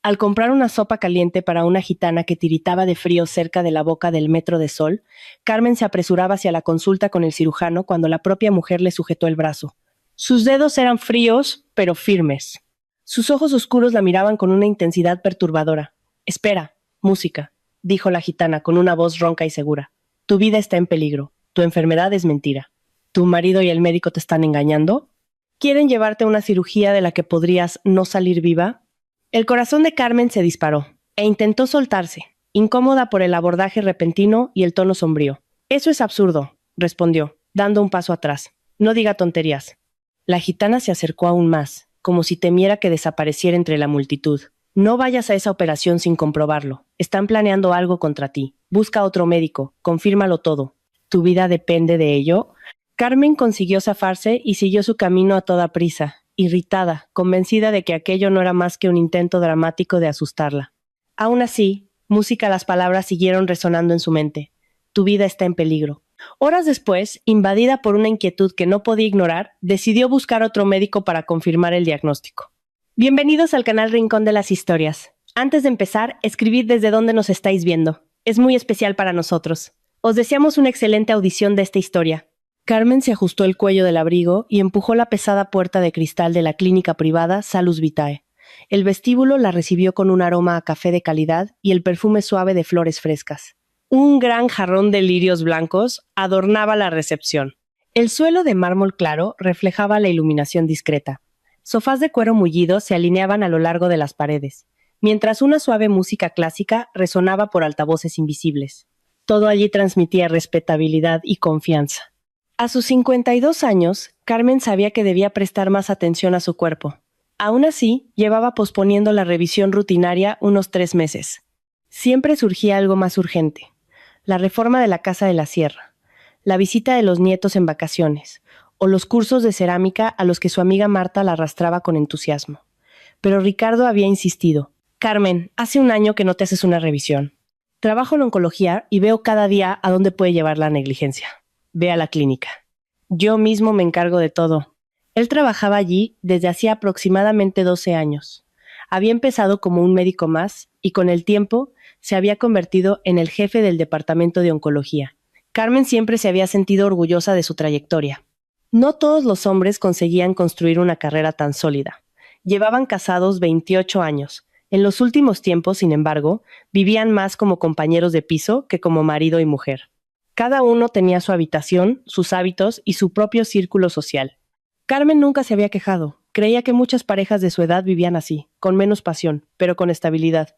Al comprar una sopa caliente para una gitana que tiritaba de frío cerca de la boca del metro de Sol, Carmen se apresuraba hacia la consulta con el cirujano cuando la propia mujer le sujetó el brazo. Sus dedos eran fríos, pero firmes. Sus ojos oscuros la miraban con una intensidad perturbadora. Espera, música, dijo la gitana con una voz ronca y segura. Tu vida está en peligro. Tu enfermedad es mentira. ¿Tu marido y el médico te están engañando? ¿Quieren llevarte a una cirugía de la que podrías no salir viva? El corazón de Carmen se disparó e intentó soltarse, incómoda por el abordaje repentino y el tono sombrío. Eso es absurdo, respondió, dando un paso atrás. No diga tonterías. La gitana se acercó aún más, como si temiera que desapareciera entre la multitud. No vayas a esa operación sin comprobarlo. Están planeando algo contra ti. Busca otro médico. Confírmalo todo. ¿Tu vida depende de ello? Carmen consiguió zafarse y siguió su camino a toda prisa, irritada, convencida de que aquello no era más que un intento dramático de asustarla. Aún así, las palabras siguieron resonando en su mente. Tu vida está en peligro. Horas después, invadida por una inquietud que no podía ignorar, decidió buscar otro médico para confirmar el diagnóstico. Bienvenidos al canal Rincón de las Historias. Antes de empezar, escribid desde dónde nos estáis viendo. Es muy especial para nosotros. Os deseamos una excelente audición de esta historia. Carmen se ajustó el cuello del abrigo y empujó la pesada puerta de cristal de la clínica privada Salus Vitae. El vestíbulo la recibió con un aroma a café de calidad y el perfume suave de flores frescas. Un gran jarrón de lirios blancos adornaba la recepción. El suelo de mármol claro reflejaba la iluminación discreta. Sofás de cuero mullido se alineaban a lo largo de las paredes, mientras una suave música clásica resonaba por altavoces invisibles. Todo allí transmitía respetabilidad y confianza. A sus 52 años, Carmen sabía que debía prestar más atención a su cuerpo. Aún así, llevaba posponiendo la revisión rutinaria unos 3 meses. Siempre surgía algo más urgente. La reforma de la casa de la sierra, la visita de los nietos en vacaciones, o los cursos de cerámica a los que su amiga Marta la arrastraba con entusiasmo. Pero Ricardo había insistido. Carmen, hace un año que no te haces una revisión. Trabajo en oncología y veo cada día a dónde puede llevar la negligencia. Ve a la clínica. Yo mismo me encargo de todo. Él trabajaba allí desde hacía aproximadamente 12 años. Había empezado como un médico más y con el tiempo se había convertido en el jefe del departamento de oncología. Carmen siempre se había sentido orgullosa de su trayectoria. No todos los hombres conseguían construir una carrera tan sólida. Llevaban casados 28 años. En los últimos tiempos, sin embargo, vivían más como compañeros de piso que como marido y mujer. Cada uno tenía su habitación, sus hábitos y su propio círculo social. Carmen nunca se había quejado. Creía que muchas parejas de su edad vivían así, con menos pasión, pero con estabilidad.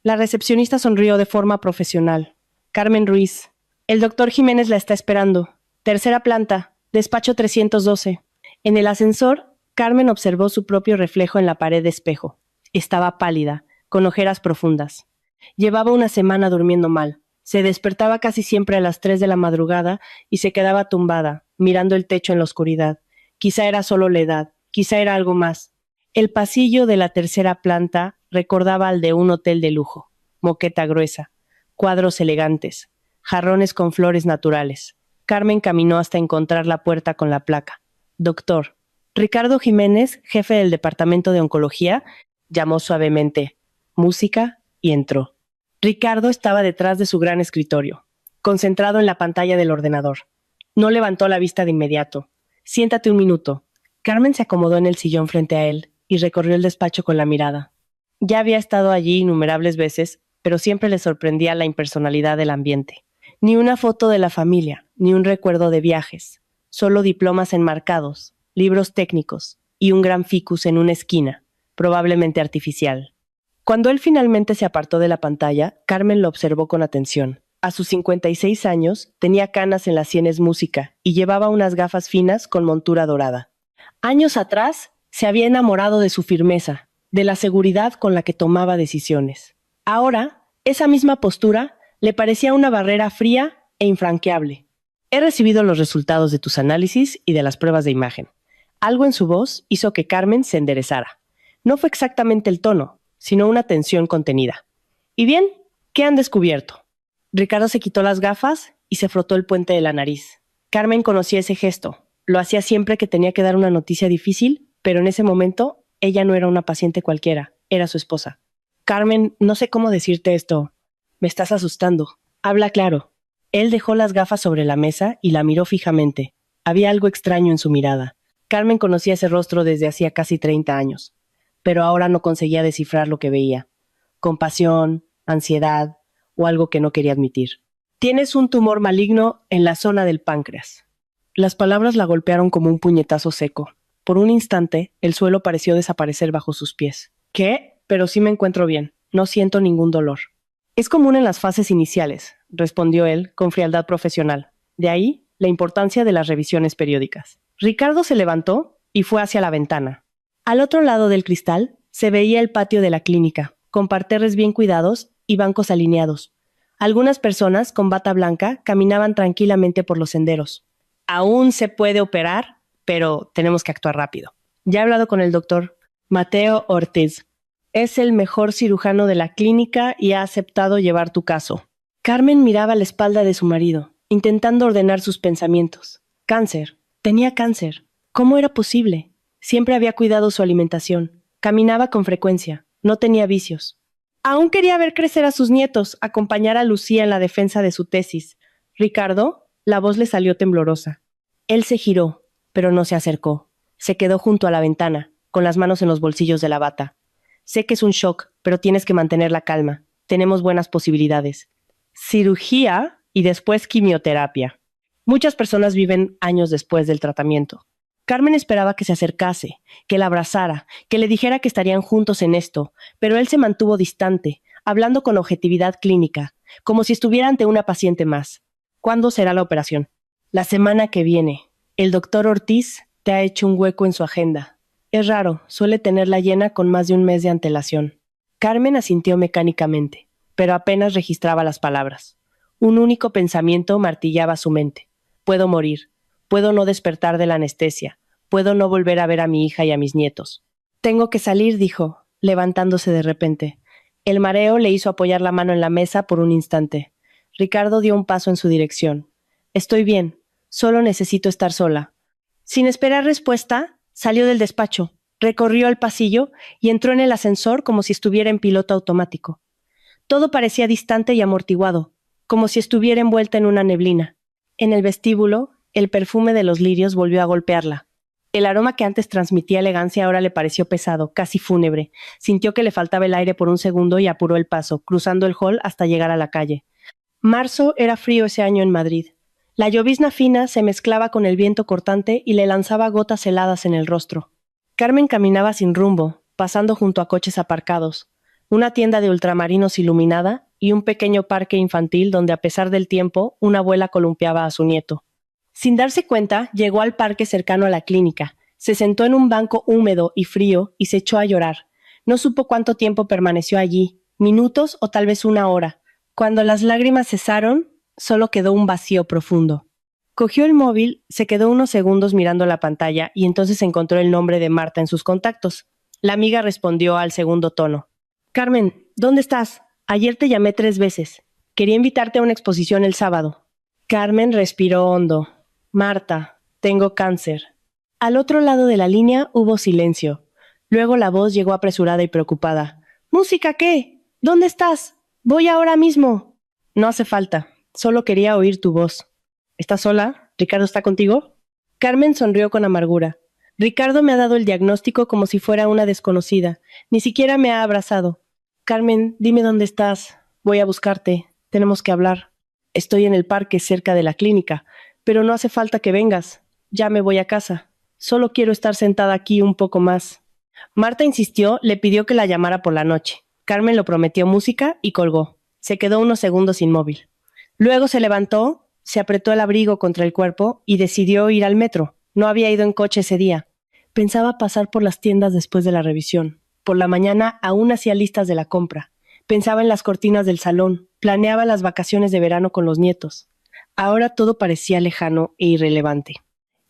La recepcionista sonrió de forma profesional. Carmen Ruiz. El doctor Jiménez la está esperando. Tercera planta, despacho 312. En el ascensor, Carmen observó su propio reflejo en la pared de espejo. Estaba pálida, con ojeras profundas. Llevaba una semana durmiendo mal. Se despertaba casi siempre a las 3 de la madrugada y se quedaba tumbada, mirando el techo en la oscuridad. Quizá era solo la edad, quizá era algo más. El pasillo de la tercera planta recordaba al de un hotel de lujo. Moqueta gruesa, cuadros elegantes, jarrones con flores naturales. Carmen caminó hasta encontrar la puerta con la placa. Doctor. Ricardo Jiménez, jefe del departamento de oncología, llamó suavemente. Música y entró. Ricardo estaba detrás de su gran escritorio, concentrado en la pantalla del ordenador. No levantó la vista de inmediato. Siéntate un minuto. Carmen se acomodó en el sillón frente a él y recorrió el despacho con la mirada. Ya había estado allí innumerables veces, pero siempre le sorprendía la impersonalidad del ambiente. Ni una foto de la familia, ni un recuerdo de viajes. Solo diplomas enmarcados, libros técnicos y un gran ficus en una esquina, probablemente artificial. Cuando él finalmente se apartó de la pantalla, Carmen lo observó con atención. A sus 56 años, tenía canas en las sienes música y llevaba unas gafas finas con montura dorada. Años atrás, se había enamorado de su firmeza, de la seguridad con la que tomaba decisiones. Ahora, esa misma postura le parecía una barrera fría e infranqueable. He recibido los resultados de tus análisis y de las pruebas de imagen. Algo en su voz hizo que Carmen se enderezara. No fue exactamente el tono, sino una tensión contenida. ¿Y bien? ¿Qué han descubierto? Ricardo se quitó las gafas y se frotó el puente de la nariz. Carmen conocía ese gesto. Lo hacía siempre que tenía que dar una noticia difícil, pero en ese momento ella no era una paciente cualquiera, era su esposa. Carmen, no sé cómo decirte esto. Me estás asustando. Habla claro. Él dejó las gafas sobre la mesa y la miró fijamente. Había algo extraño en su mirada. Carmen conocía ese rostro desde hacía casi 30 años, pero ahora no conseguía descifrar lo que veía. Compasión, ansiedad o algo que no quería admitir. Tienes un tumor maligno en la zona del páncreas. Las palabras la golpearon como un puñetazo seco. Por un instante, el suelo pareció desaparecer bajo sus pies. ¿Qué? Pero sí me encuentro bien. No siento ningún dolor. Es común en las fases iniciales, respondió él con frialdad profesional. De ahí, la importancia de las revisiones periódicas. Ricardo se levantó y fue hacia la ventana. Al otro lado del cristal se veía el patio de la clínica, con parterres bien cuidados y bancos alineados. Algunas personas con bata blanca caminaban tranquilamente por los senderos. Aún se puede operar, pero tenemos que actuar rápido. Ya he hablado con el doctor Mateo Ortiz. Es el mejor cirujano de la clínica y ha aceptado llevar tu caso. Carmen miraba la espalda de su marido, intentando ordenar sus pensamientos. Cáncer. Tenía cáncer. ¿Cómo era posible? Siempre había cuidado su alimentación. Caminaba con frecuencia. No tenía vicios. Aún quería ver crecer a sus nietos, acompañar a Lucía en la defensa de su tesis. Ricardo, la voz le salió temblorosa. Él se giró, pero no se acercó. Se quedó junto a la ventana, con las manos en los bolsillos de la bata. Sé que es un shock, pero tienes que mantener la calma. Tenemos buenas posibilidades. Cirugía y después quimioterapia. Muchas personas viven años después del tratamiento. Carmen esperaba que se acercase, que la abrazara, que le dijera que estarían juntos en esto, pero él se mantuvo distante, hablando con objetividad clínica, como si estuviera ante una paciente más. ¿Cuándo será la operación? La semana que viene. El doctor Ortiz te ha hecho un hueco en su agenda. Es raro, suele tenerla llena con más de un mes de antelación. Carmen asintió mecánicamente, pero apenas registraba las palabras. Un único pensamiento martillaba su mente. Puedo morir. Puedo no despertar de la anestesia. Puedo no volver a ver a mi hija y a mis nietos. Tengo que salir, dijo, levantándose de repente. El mareo le hizo apoyar la mano en la mesa por un instante. Ricardo dio un paso en su dirección. Estoy bien. Solo necesito estar sola. Sin esperar respuesta, salió del despacho, recorrió el pasillo y entró en el ascensor como si estuviera en piloto automático. Todo parecía distante y amortiguado, como si estuviera envuelta en una neblina. En el vestíbulo, el perfume de los lirios volvió a golpearla. El aroma que antes transmitía elegancia ahora le pareció pesado, casi fúnebre. Sintió que le faltaba el aire por un segundo y apuró el paso, cruzando el hall hasta llegar a la calle. Marzo era frío ese año en Madrid. La llovizna fina se mezclaba con el viento cortante y le lanzaba gotas heladas en el rostro. Carmen caminaba sin rumbo, pasando junto a coches aparcados, una tienda de ultramarinos iluminada y un pequeño parque infantil donde a pesar del tiempo una abuela columpiaba a su nieto. Sin darse cuenta, llegó al parque cercano a la clínica, se sentó en un banco húmedo y frío y se echó a llorar. No supo cuánto tiempo permaneció allí, minutos o tal vez una hora. Cuando las lágrimas cesaron, solo quedó un vacío profundo. Cogió el móvil, se quedó unos segundos mirando la pantalla y entonces encontró el nombre de Marta en sus contactos. La amiga respondió al segundo tono. Carmen, ¿dónde estás? Ayer te llamé 3 veces. Quería invitarte a una exposición el sábado. Carmen respiró hondo. Marta, tengo cáncer. Al otro lado de la línea hubo silencio. Luego la voz llegó apresurada y preocupada. ¿Música qué? ¿Dónde estás? Voy ahora mismo. No hace falta. Solo quería oír tu voz. ¿Estás sola? ¿Ricardo está contigo? Carmen sonrió con amargura. Ricardo me ha dado el diagnóstico como si fuera una desconocida. Ni siquiera me ha abrazado. Carmen, dime dónde estás. Voy a buscarte. Tenemos que hablar. Estoy en el parque cerca de la clínica, pero no hace falta que vengas. Ya me voy a casa. Solo quiero estar sentada aquí un poco más. Marta insistió, le pidió que la llamara por la noche. Carmen lo prometió música y colgó. Se quedó unos segundos inmóvil. Luego se levantó, se apretó el abrigo contra el cuerpo y decidió ir al metro. No había ido en coche ese día. Pensaba pasar por las tiendas después de la revisión. Por la mañana aún hacía listas de la compra. Pensaba en las cortinas del salón. Planeaba las vacaciones de verano con los nietos. Ahora todo parecía lejano e irrelevante.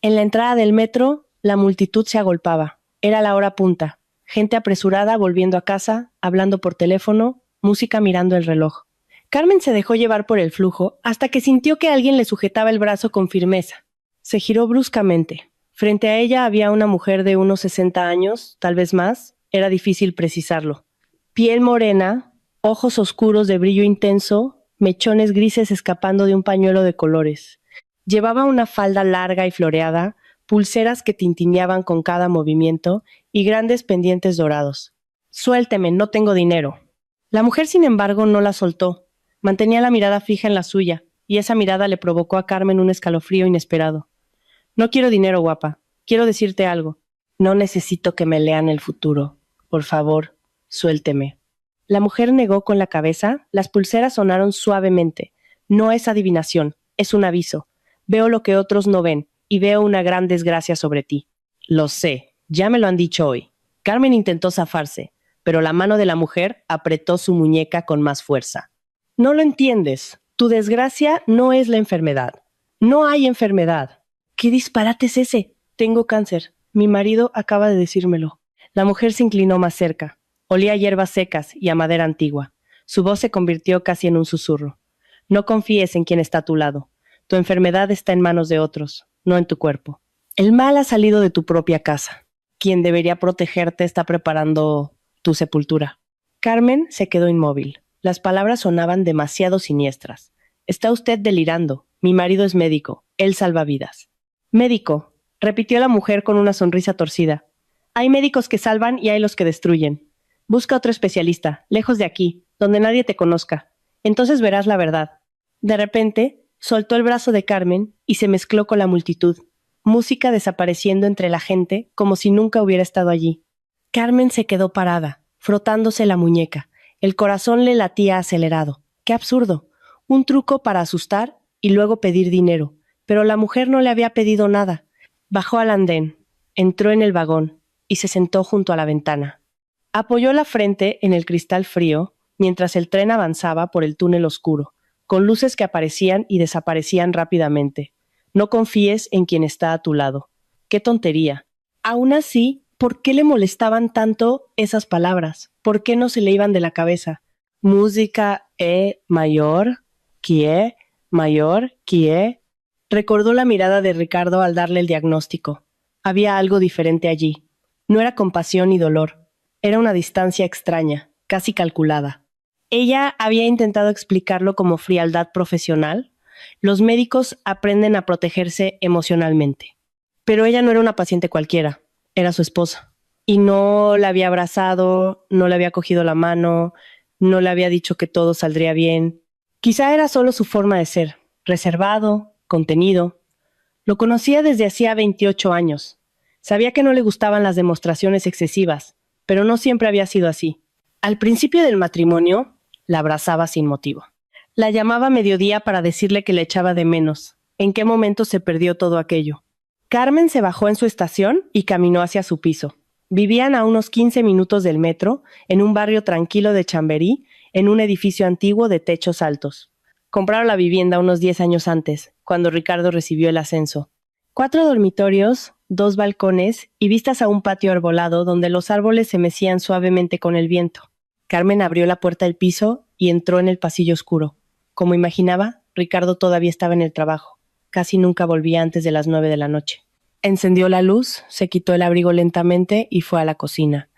En la entrada del metro, la multitud se agolpaba. Era la hora punta. Gente apresurada volviendo a casa, hablando por teléfono, música mirando el reloj. Carmen se dejó llevar por el flujo hasta que sintió que alguien le sujetaba el brazo con firmeza. Se giró bruscamente. Frente a ella había una mujer de unos 60 años, tal vez más. Era difícil precisarlo. Piel morena, ojos oscuros de brillo intenso, mechones grises escapando de un pañuelo de colores. Llevaba una falda larga y floreada, pulseras que tintineaban con cada movimiento y grandes pendientes dorados. Suélteme, no tengo dinero. La mujer, sin embargo, no la soltó. Mantenía la mirada fija en la suya, y esa mirada le provocó a Carmen un escalofrío inesperado. No quiero dinero, guapa. Quiero decirte algo. No necesito que me lean el futuro. Por favor, suélteme. La mujer negó con la cabeza, las pulseras sonaron suavemente. No es adivinación, es un aviso. Veo lo que otros no ven, y veo una gran desgracia sobre ti. Lo sé, ya me lo han dicho hoy. Carmen intentó zafarse, pero la mano de la mujer apretó su muñeca con más fuerza. No lo entiendes. Tu desgracia no es la enfermedad. No hay enfermedad. ¿Qué disparate es ese? Tengo cáncer. Mi marido acaba de decírmelo. La mujer se inclinó más cerca. Olía a hierbas secas y a madera antigua. Su voz se convirtió casi en un susurro. No confíes en quien está a tu lado. Tu enfermedad está en manos de otros, no en tu cuerpo. El mal ha salido de tu propia casa. Quien debería protegerte está preparando tu sepultura. Carmen se quedó inmóvil. Las palabras sonaban demasiado siniestras. Está usted delirando. Mi marido es médico. Él salva vidas. Médico, repitió la mujer con una sonrisa torcida. Hay médicos que salvan y hay los que destruyen. Busca otro especialista, lejos de aquí, donde nadie te conozca. Entonces verás la verdad. De repente, soltó el brazo de Carmen y se mezcló con la multitud. Música desapareciendo entre la gente como si nunca hubiera estado allí. Carmen se quedó parada, frotándose la muñeca. El corazón le latía acelerado. ¡Qué absurdo! Un truco para asustar y luego pedir dinero. Pero la mujer no le había pedido nada. Bajó al andén, entró en el vagón y se sentó junto a la ventana. Apoyó la frente en el cristal frío mientras el tren avanzaba por el túnel oscuro, con luces que aparecían y desaparecían rápidamente. No confíes en quien está a tu lado. ¡Qué tontería! Aún así, ¿por qué le molestaban tanto esas palabras? ¿Por qué no se le iban de la cabeza? Música mayor, kie, mayor, kie. Recordó la mirada de Ricardo al darle el diagnóstico. Había algo diferente allí. No era compasión ni dolor. Era una distancia extraña, casi calculada. Ella había intentado explicarlo como frialdad profesional. Los médicos aprenden a protegerse emocionalmente. Pero ella no era una paciente cualquiera, era su esposa. Y no la había abrazado, no le había cogido la mano, no le había dicho que todo saldría bien. Quizá era solo su forma de ser, reservado, contenido. Lo conocía desde hacía 28 años. Sabía que no le gustaban las demostraciones excesivas, pero no siempre había sido así. Al principio del matrimonio, la abrazaba sin motivo. La llamaba a mediodía para decirle que le echaba de menos. ¿En qué momento se perdió todo aquello? Carmen se bajó en su estación y caminó hacia su piso. Vivían a unos 15 minutos del metro, en un barrio tranquilo de Chamberí, en un edificio antiguo de techos altos. Compraron la vivienda unos 10 años antes, cuando Ricardo recibió el ascenso. 4 dormitorios, 2 balcones y vistas a un patio arbolado donde los árboles se mecían suavemente con el viento. Carmen abrió la puerta del piso y entró en el pasillo oscuro. Como imaginaba, Ricardo todavía estaba en el trabajo. Casi nunca volvía antes de las 9 de la noche. Encendió la luz, se quitó el abrigo lentamente y fue a la cocina.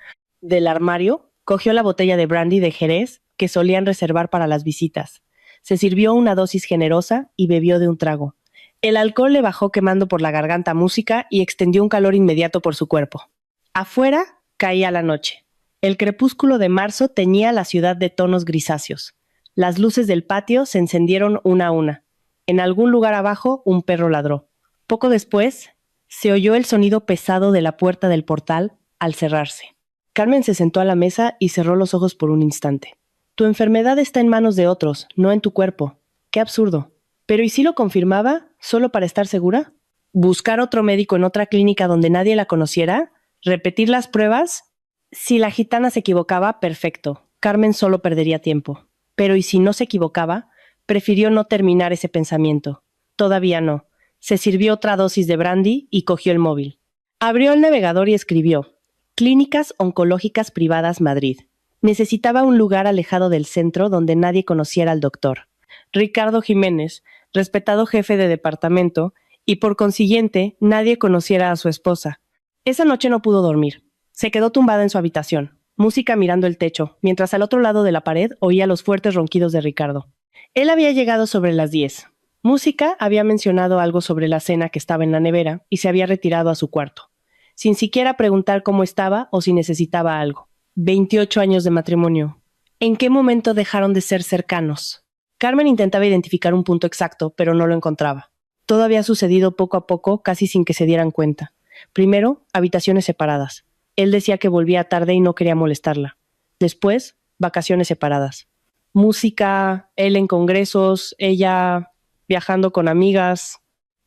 Del armario, cogió la botella de brandy de Jerez que solían reservar para las visitas. Se sirvió una dosis generosa y bebió de un trago. El alcohol le bajó quemando por la garganta música y extendió un calor inmediato por su cuerpo. Afuera caía la noche. El crepúsculo de marzo teñía la ciudad de tonos grisáceos. Las luces del patio se encendieron una a una. En algún lugar abajo, un perro ladró. Poco después, se oyó el sonido pesado de la puerta del portal al cerrarse. Carmen se sentó a la mesa y cerró los ojos por un instante. Tu enfermedad está en manos de otros, no en tu cuerpo. ¡Qué absurdo! Pero ¿y si lo confirmaba, solo para estar segura? ¿Buscar otro médico en otra clínica donde nadie la conociera? ¿Repetir las pruebas? Si la gitana se equivocaba, perfecto. Carmen solo perdería tiempo. Pero ¿y si no se equivocaba? Prefirió no terminar ese pensamiento. Todavía no. Se sirvió otra dosis de brandy y cogió el móvil. Abrió el navegador y escribió: Clínicas Oncológicas Privadas Madrid. Necesitaba un lugar alejado del centro donde nadie conociera al doctor. Ricardo Jiménez, respetado jefe de departamento, y por consiguiente nadie conociera a su esposa. Esa noche no pudo dormir. Se quedó tumbada en su habitación. música mirando el techo, mientras al otro lado de la pared oía los fuertes ronquidos de Ricardo. Él había llegado sobre las 10. Música había mencionado algo sobre la cena que estaba en la nevera y se había retirado a su cuarto, sin siquiera preguntar cómo estaba o si necesitaba algo. 28 años de matrimonio. ¿En qué momento dejaron de ser cercanos? Carmen intentaba identificar un punto exacto, pero no lo encontraba. Todo había sucedido poco a poco, casi sin que se dieran cuenta. Primero, habitaciones separadas. Él decía que volvía tarde y no quería molestarla. Después, vacaciones separadas. Música, él en congresos, ella viajando con amigas.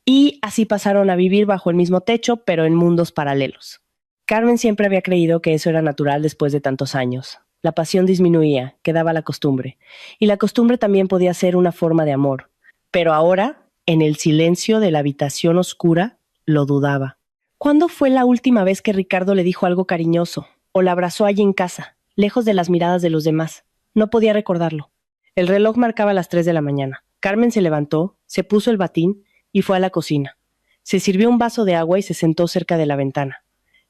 Y así pasaron a vivir bajo el mismo techo, pero en mundos paralelos. Carmen siempre había creído que eso era natural después de tantos años. La pasión disminuía, quedaba la costumbre. Y la costumbre también podía ser una forma de amor. Pero ahora, en el silencio de la habitación oscura, lo dudaba. ¿Cuándo fue la última vez que Ricardo le dijo algo cariñoso o la abrazó allí en casa, lejos de las miradas de los demás? No podía recordarlo. El reloj marcaba las 3 de la mañana. Carmen se levantó, se puso el batín y fue a la cocina. Se sirvió un vaso de agua y se sentó cerca de la ventana.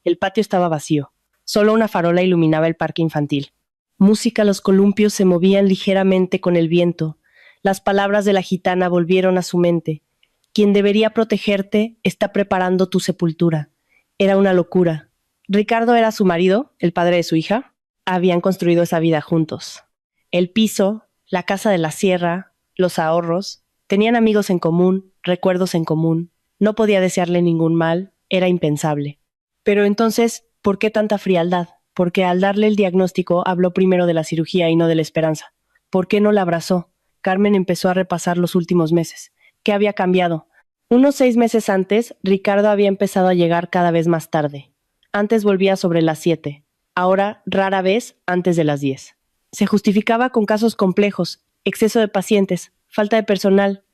El patio estaba vacío. Solo una farola iluminaba el parque infantil. Música, los columpios se movían ligeramente con el viento. Las palabras de la gitana volvieron a su mente. Quien debería protegerte está preparando tu sepultura. Era una locura. Ricardo era su marido, el padre de su hija. Habían construido esa vida juntos. El piso, la casa de la sierra, los ahorros. Tenían amigos en común, recuerdos en común. No podía desearle ningún mal, era impensable. Pero entonces, ¿por qué tanta frialdad? Porque al darle el diagnóstico habló primero de la cirugía y no de la esperanza. ¿Por qué no la abrazó? Carmen empezó a repasar los últimos meses. ¿Qué había cambiado? Unos 6 meses antes, Ricardo había empezado a llegar cada vez más tarde. Antes volvía sobre las 7, ahora rara vez antes de las 10. Se justificaba con casos complejos, exceso de pacientes, falta de personal.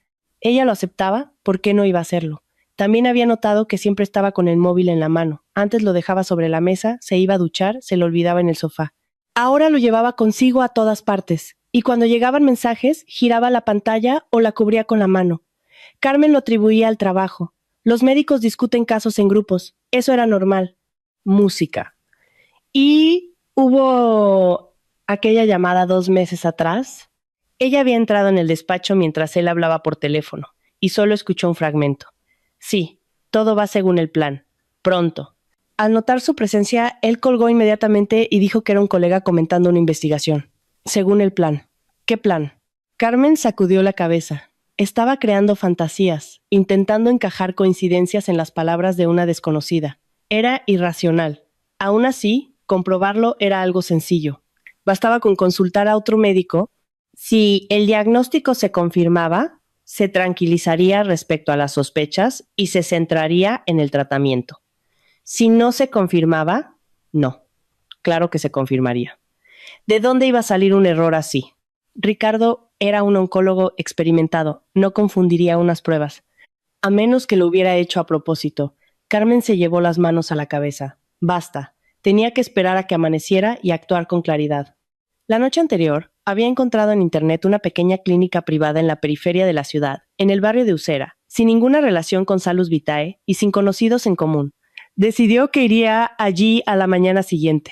Ella lo aceptaba, ¿por qué no iba a hacerlo? También había notado que siempre estaba con el móvil en la mano. Antes lo dejaba sobre la mesa, se iba a duchar, se lo olvidaba en el sofá. Ahora lo llevaba consigo a todas partes, y cuando llegaban mensajes, giraba la pantalla o la cubría con la mano. Carmen lo atribuía al trabajo. Los médicos discuten casos en grupos. Eso era normal. Música. Y hubo aquella llamada 2 meses atrás. Ella había entrado en el despacho mientras él hablaba por teléfono, y solo escuchó un fragmento. Sí, todo va según el plan. Pronto. Al notar su presencia, él colgó inmediatamente y dijo que era un colega comentando una investigación. Según el plan. ¿Qué plan? Carmen sacudió la cabeza. Estaba creando fantasías, intentando encajar coincidencias en las palabras de una desconocida. Era irracional. Aún así, comprobarlo era algo sencillo. Bastaba con consultar a otro médico. Si el diagnóstico se confirmaba, se tranquilizaría respecto a las sospechas y se centraría en el tratamiento. Si no se confirmaba, no. Claro que se confirmaría. ¿De dónde iba a salir un error así? Ricardo era un oncólogo experimentado, no confundiría unas pruebas. A menos que lo hubiera hecho a propósito. Carmen se llevó las manos a la cabeza. Basta. Tenía que esperar a que amaneciera y actuar con claridad. La noche anterior, había encontrado en internet una pequeña clínica privada en la periferia de la ciudad, en el barrio de Usera, sin ninguna relación con Salus Vitae y sin conocidos en común. Decidió que iría allí a la mañana siguiente.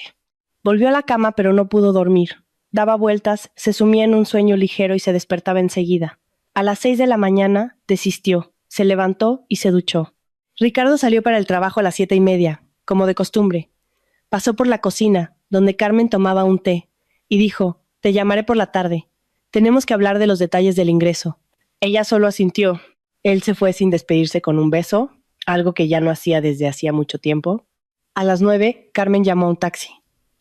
Volvió a la cama pero no pudo dormir. Daba vueltas, se sumía en un sueño ligero y se despertaba enseguida. A las 6 de la mañana desistió, se levantó y se duchó. Ricardo salió para el trabajo a las 7:30, como de costumbre. Pasó por la cocina, donde Carmen tomaba un té, y dijo: «Te llamaré por la tarde. Tenemos que hablar de los detalles del ingreso». Ella solo asintió. Él se fue sin despedirse con un beso, algo que ya no hacía desde hacía mucho tiempo. A las 9, Carmen llamó a un taxi.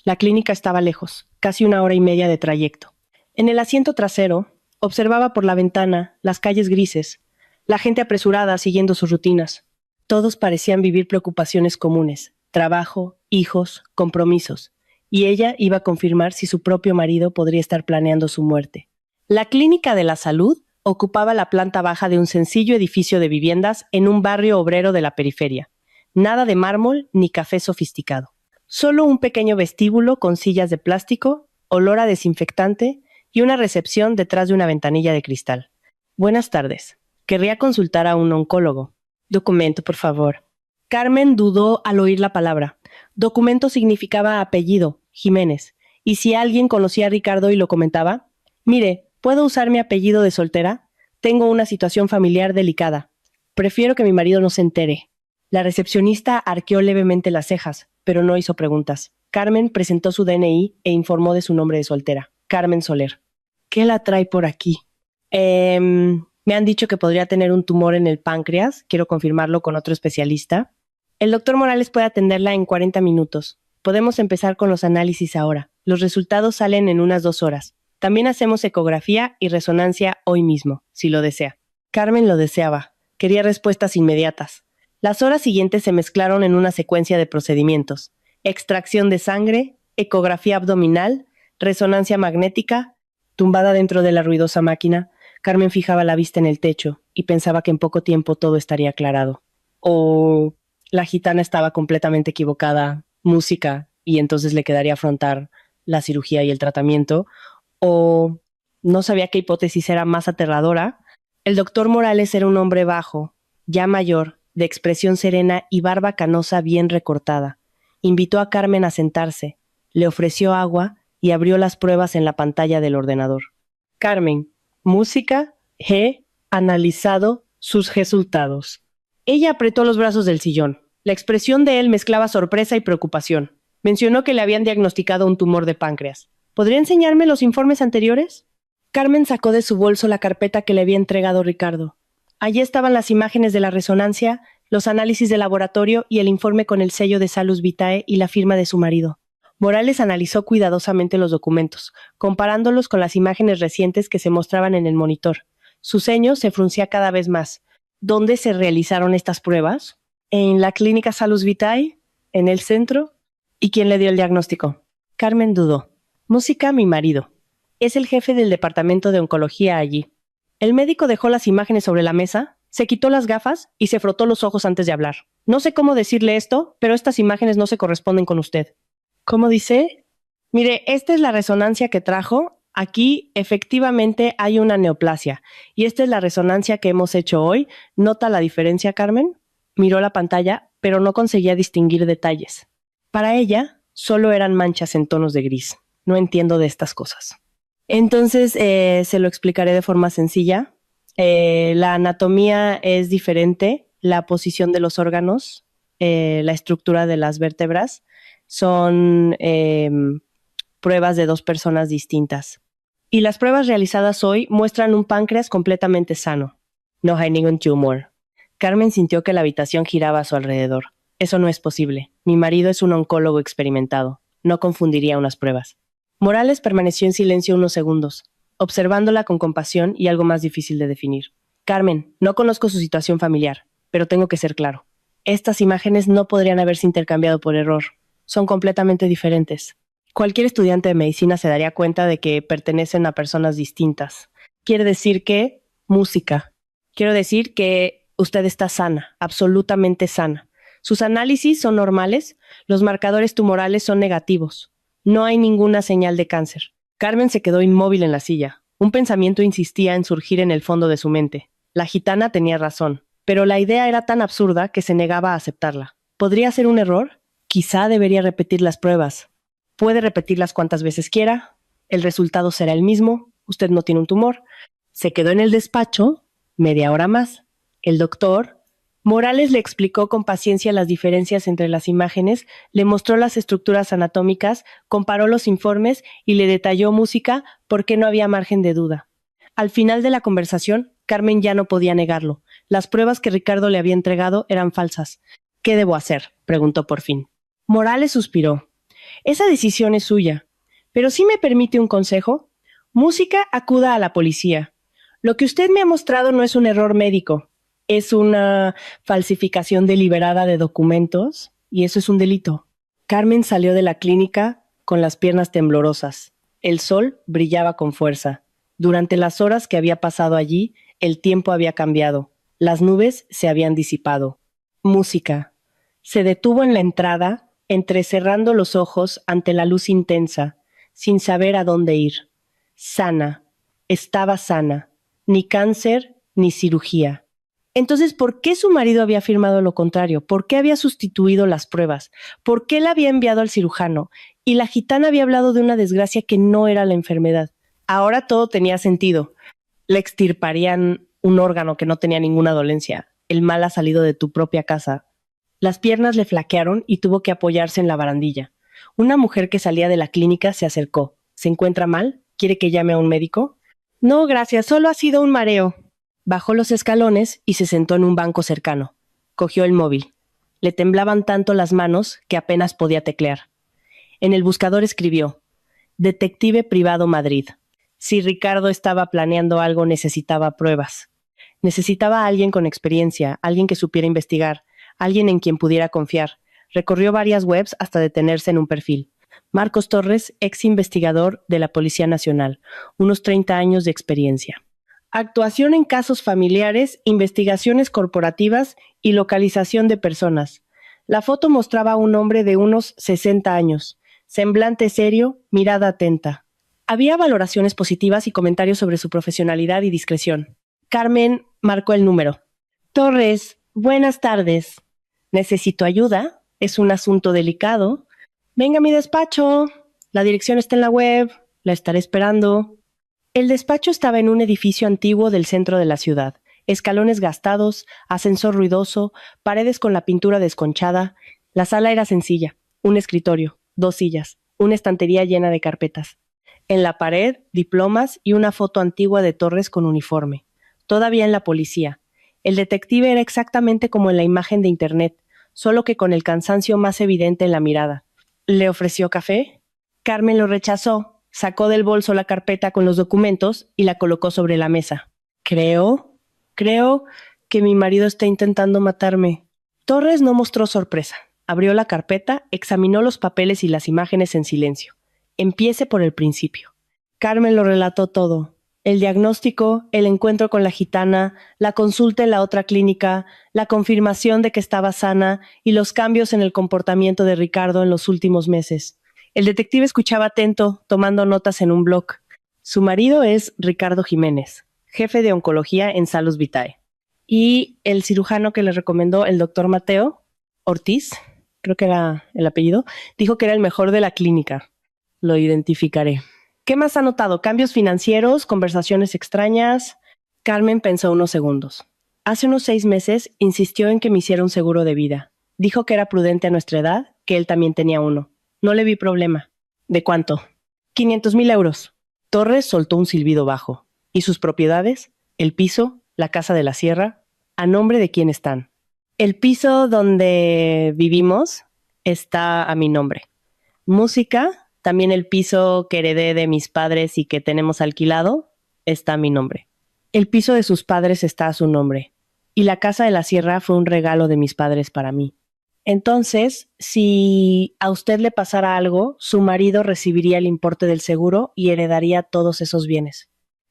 La clínica estaba lejos, casi 1 hora y media de trayecto. En el asiento trasero, observaba por la ventana las calles grises, la gente apresurada siguiendo sus rutinas. Todos parecían vivir preocupaciones comunes, trabajo, hijos, compromisos, y ella iba a confirmar si su propio marido podría estar planeando su muerte. La Clínica de la Salud ocupaba la planta baja de un sencillo edificio de viviendas en un barrio obrero de la periferia. Nada de mármol ni café sofisticado. Solo un pequeño vestíbulo con sillas de plástico, olor a desinfectante y una recepción detrás de una ventanilla de cristal. Buenas tardes. Querría consultar a un oncólogo. Documento, por favor. Carmen dudó al oír la palabra. Documento significaba apellido, Jiménez. ¿Y si alguien conocía a Ricardo y lo comentaba? Mire, ¿puedo usar mi apellido de soltera? Tengo una situación familiar delicada. Prefiero que mi marido no se entere. La recepcionista arqueó levemente las cejas, pero no hizo preguntas. Carmen presentó su DNI e informó de su nombre de soltera. Carmen Soler. ¿Qué la trae por aquí? Me han dicho que podría tener un tumor en el páncreas. Quiero confirmarlo con otro especialista. El doctor Morales puede atenderla en 40 minutos. Podemos empezar con los análisis ahora. Los resultados salen en unas 2 horas. También hacemos ecografía y resonancia hoy mismo, si lo desea. Carmen lo deseaba. Quería respuestas inmediatas. Las horas siguientes se mezclaron en una secuencia de procedimientos. Extracción de sangre, ecografía abdominal, resonancia magnética. Tumbada dentro de la ruidosa máquina, Carmen fijaba la vista en el techo y pensaba que en poco tiempo todo estaría aclarado. O la gitana estaba completamente equivocada, música, y entonces le quedaría afrontar la cirugía y el tratamiento. O no sabía qué hipótesis era más aterradora. El doctor Morales era un hombre bajo, ya mayor, de expresión serena y barba canosa bien recortada. Invitó a Carmen a sentarse, le ofreció agua y abrió las pruebas en la pantalla del ordenador. Carmen, música, he analizado sus resultados. Ella apretó los brazos del sillón. La expresión de él mezclaba sorpresa y preocupación. Mencionó que le habían diagnosticado un tumor de páncreas. ¿Podría enseñarme los informes anteriores? Carmen sacó de su bolso la carpeta que le había entregado Ricardo. Allí estaban las imágenes de la resonancia, los análisis de laboratorio y el informe con el sello de Salus Vitae y la firma de su marido. Morales analizó cuidadosamente los documentos, comparándolos con las imágenes recientes que se mostraban en el monitor. Su ceño se fruncía cada vez más. ¿Dónde se realizaron estas pruebas? ¿En la clínica Salus Vitae? ¿En el centro? ¿Y quién le dio el diagnóstico? Carmen dudó. Música, mi marido. Es el jefe del departamento de oncología allí. El médico dejó las imágenes sobre la mesa, se quitó las gafas y se frotó los ojos antes de hablar. No sé cómo decirle esto, pero estas imágenes no se corresponden con usted. ¿Cómo dice? Mire, esta es la resonancia que trajo. Aquí efectivamente hay una neoplasia. Y esta es la resonancia que hemos hecho hoy. ¿Nota la diferencia, Carmen? Miró la pantalla, pero no conseguía distinguir detalles. Para ella, solo eran manchas en tonos de gris. No entiendo de estas cosas. Entonces, se lo explicaré de forma sencilla. La anatomía es diferente, la posición de los órganos, la estructura de las vértebras. Son pruebas de 2 personas distintas. Y las pruebas realizadas hoy muestran un páncreas completamente sano. No hay ningún tumor. Carmen sintió que la habitación giraba a su alrededor. Eso no es posible. Mi marido es un oncólogo experimentado. No confundiría unas pruebas. Morales permaneció en silencio unos segundos, observándola con compasión y algo más difícil de definir. Carmen, no conozco su situación familiar, pero tengo que ser claro. Estas imágenes no podrían haberse intercambiado por error. Son completamente diferentes. Cualquier estudiante de medicina se daría cuenta de que pertenecen a personas distintas. Quiere decir que, música. Quiero decir que usted está sana, absolutamente sana. Sus análisis son normales, los marcadores tumorales son negativos. No hay ninguna señal de cáncer. Carmen se quedó inmóvil en la silla. Un pensamiento insistía en surgir en el fondo de su mente. La gitana tenía razón, pero la idea era tan absurda que se negaba a aceptarla. ¿Podría ser un error? Quizá debería repetir las pruebas. Puede repetirlas cuantas veces quiera. El resultado será el mismo. Usted no tiene un tumor. Se quedó en el despacho media hora más. El doctor Morales le explicó con paciencia las diferencias entre las imágenes, le mostró las estructuras anatómicas, comparó los informes y le detalló música porque no había margen de duda. Al final de la conversación, Carmen ya no podía negarlo. Las pruebas que Ricardo le había entregado eran falsas. ¿Qué debo hacer?, preguntó por fin. Morales suspiró. Esa decisión es suya. Pero si me permite un consejo, música, acuda a la policía. Lo que usted me ha mostrado no es un error médico. Es una falsificación deliberada de documentos y eso es un delito. Carmen salió de la clínica con las piernas temblorosas. El sol brillaba con fuerza. Durante las horas que había pasado allí, el tiempo había cambiado. Las nubes se habían disipado. Música. Se detuvo en la entrada, entrecerrando los ojos ante la luz intensa, sin saber a dónde ir. Sana. Estaba sana. Ni cáncer, ni cirugía. Entonces, ¿por qué su marido había afirmado lo contrario? ¿Por qué había sustituido las pruebas? ¿Por qué la había enviado al cirujano? Y la gitana había hablado de una desgracia que no era la enfermedad. Ahora todo tenía sentido. Le extirparían un órgano que no tenía ninguna dolencia. El mal ha salido de tu propia casa. Las piernas le flaquearon y tuvo que apoyarse en la barandilla. Una mujer que salía de la clínica se acercó. ¿Se encuentra mal? ¿Quiere que llame a un médico? No, gracias, solo ha sido un mareo. Bajó los escalones y se sentó en un banco cercano. Cogió el móvil. Le temblaban tanto las manos que apenas podía teclear. En el buscador escribió: Detective Privado Madrid. Si Ricardo estaba planeando algo, necesitaba pruebas. Necesitaba a alguien con experiencia, alguien que supiera investigar, alguien en quien pudiera confiar. Recorrió varias webs hasta detenerse en un perfil. Marcos Torres, ex investigador de la Policía Nacional, unos 30 años de experiencia. Actuación en casos familiares, investigaciones corporativas y localización de personas. La foto mostraba a un hombre de unos 60 años, semblante serio, mirada atenta. Había valoraciones positivas y comentarios sobre su profesionalidad y discreción. Carmen marcó el número. Torres, buenas tardes. ¿Necesito ayuda? Es un asunto delicado. Venga a mi despacho. La dirección está en la web. La estaré esperando. El despacho estaba en un edificio antiguo del centro de la ciudad. Escalones gastados, ascensor ruidoso, paredes con la pintura desconchada. La sala era sencilla. Un escritorio, 2 sillas, una estantería llena de carpetas. En la pared, diplomas y una foto antigua de Torres con uniforme. Todavía en la policía. El detective era exactamente como en la imagen de internet, solo que con el cansancio más evidente en la mirada. ¿Le ofreció café? Carmen lo rechazó. Sacó del bolso la carpeta con los documentos y la colocó sobre la mesa. Creo que mi marido está intentando matarme. Torres no mostró sorpresa. Abrió la carpeta, examinó los papeles y las imágenes en silencio. Empiece por el principio. Carmen lo relató todo. El diagnóstico, el encuentro con la gitana, la consulta en la otra clínica, la confirmación de que estaba sana y los cambios en el comportamiento de Ricardo en los últimos meses. El detective escuchaba atento, tomando notas en un blog. Su marido es Ricardo Jiménez, jefe de oncología en Salus Vitae. Y el cirujano que le recomendó, el doctor Mateo Ortiz, creo que era el apellido, dijo que era el mejor de la clínica. Lo identificaré. ¿Qué más ha notado? ¿Cambios financieros? ¿Conversaciones extrañas? Carmen pensó unos segundos. Hace unos 6 meses insistió en que me hiciera un seguro de vida. Dijo que era prudente a nuestra edad, que él también tenía uno. No le vi problema. ¿De cuánto? 500,000 euros. Torres soltó un silbido bajo. ¿Y sus propiedades? ¿El piso? ¿La casa de la sierra? ¿A nombre de quién están? El piso donde vivimos está a mi nombre. Música, también el piso que heredé de mis padres y que tenemos alquilado, está a mi nombre. El piso de sus padres está a su nombre. Y la casa de la sierra fue un regalo de mis padres para mí. Entonces, si a usted le pasara algo, su marido recibiría el importe del seguro y heredaría todos esos bienes.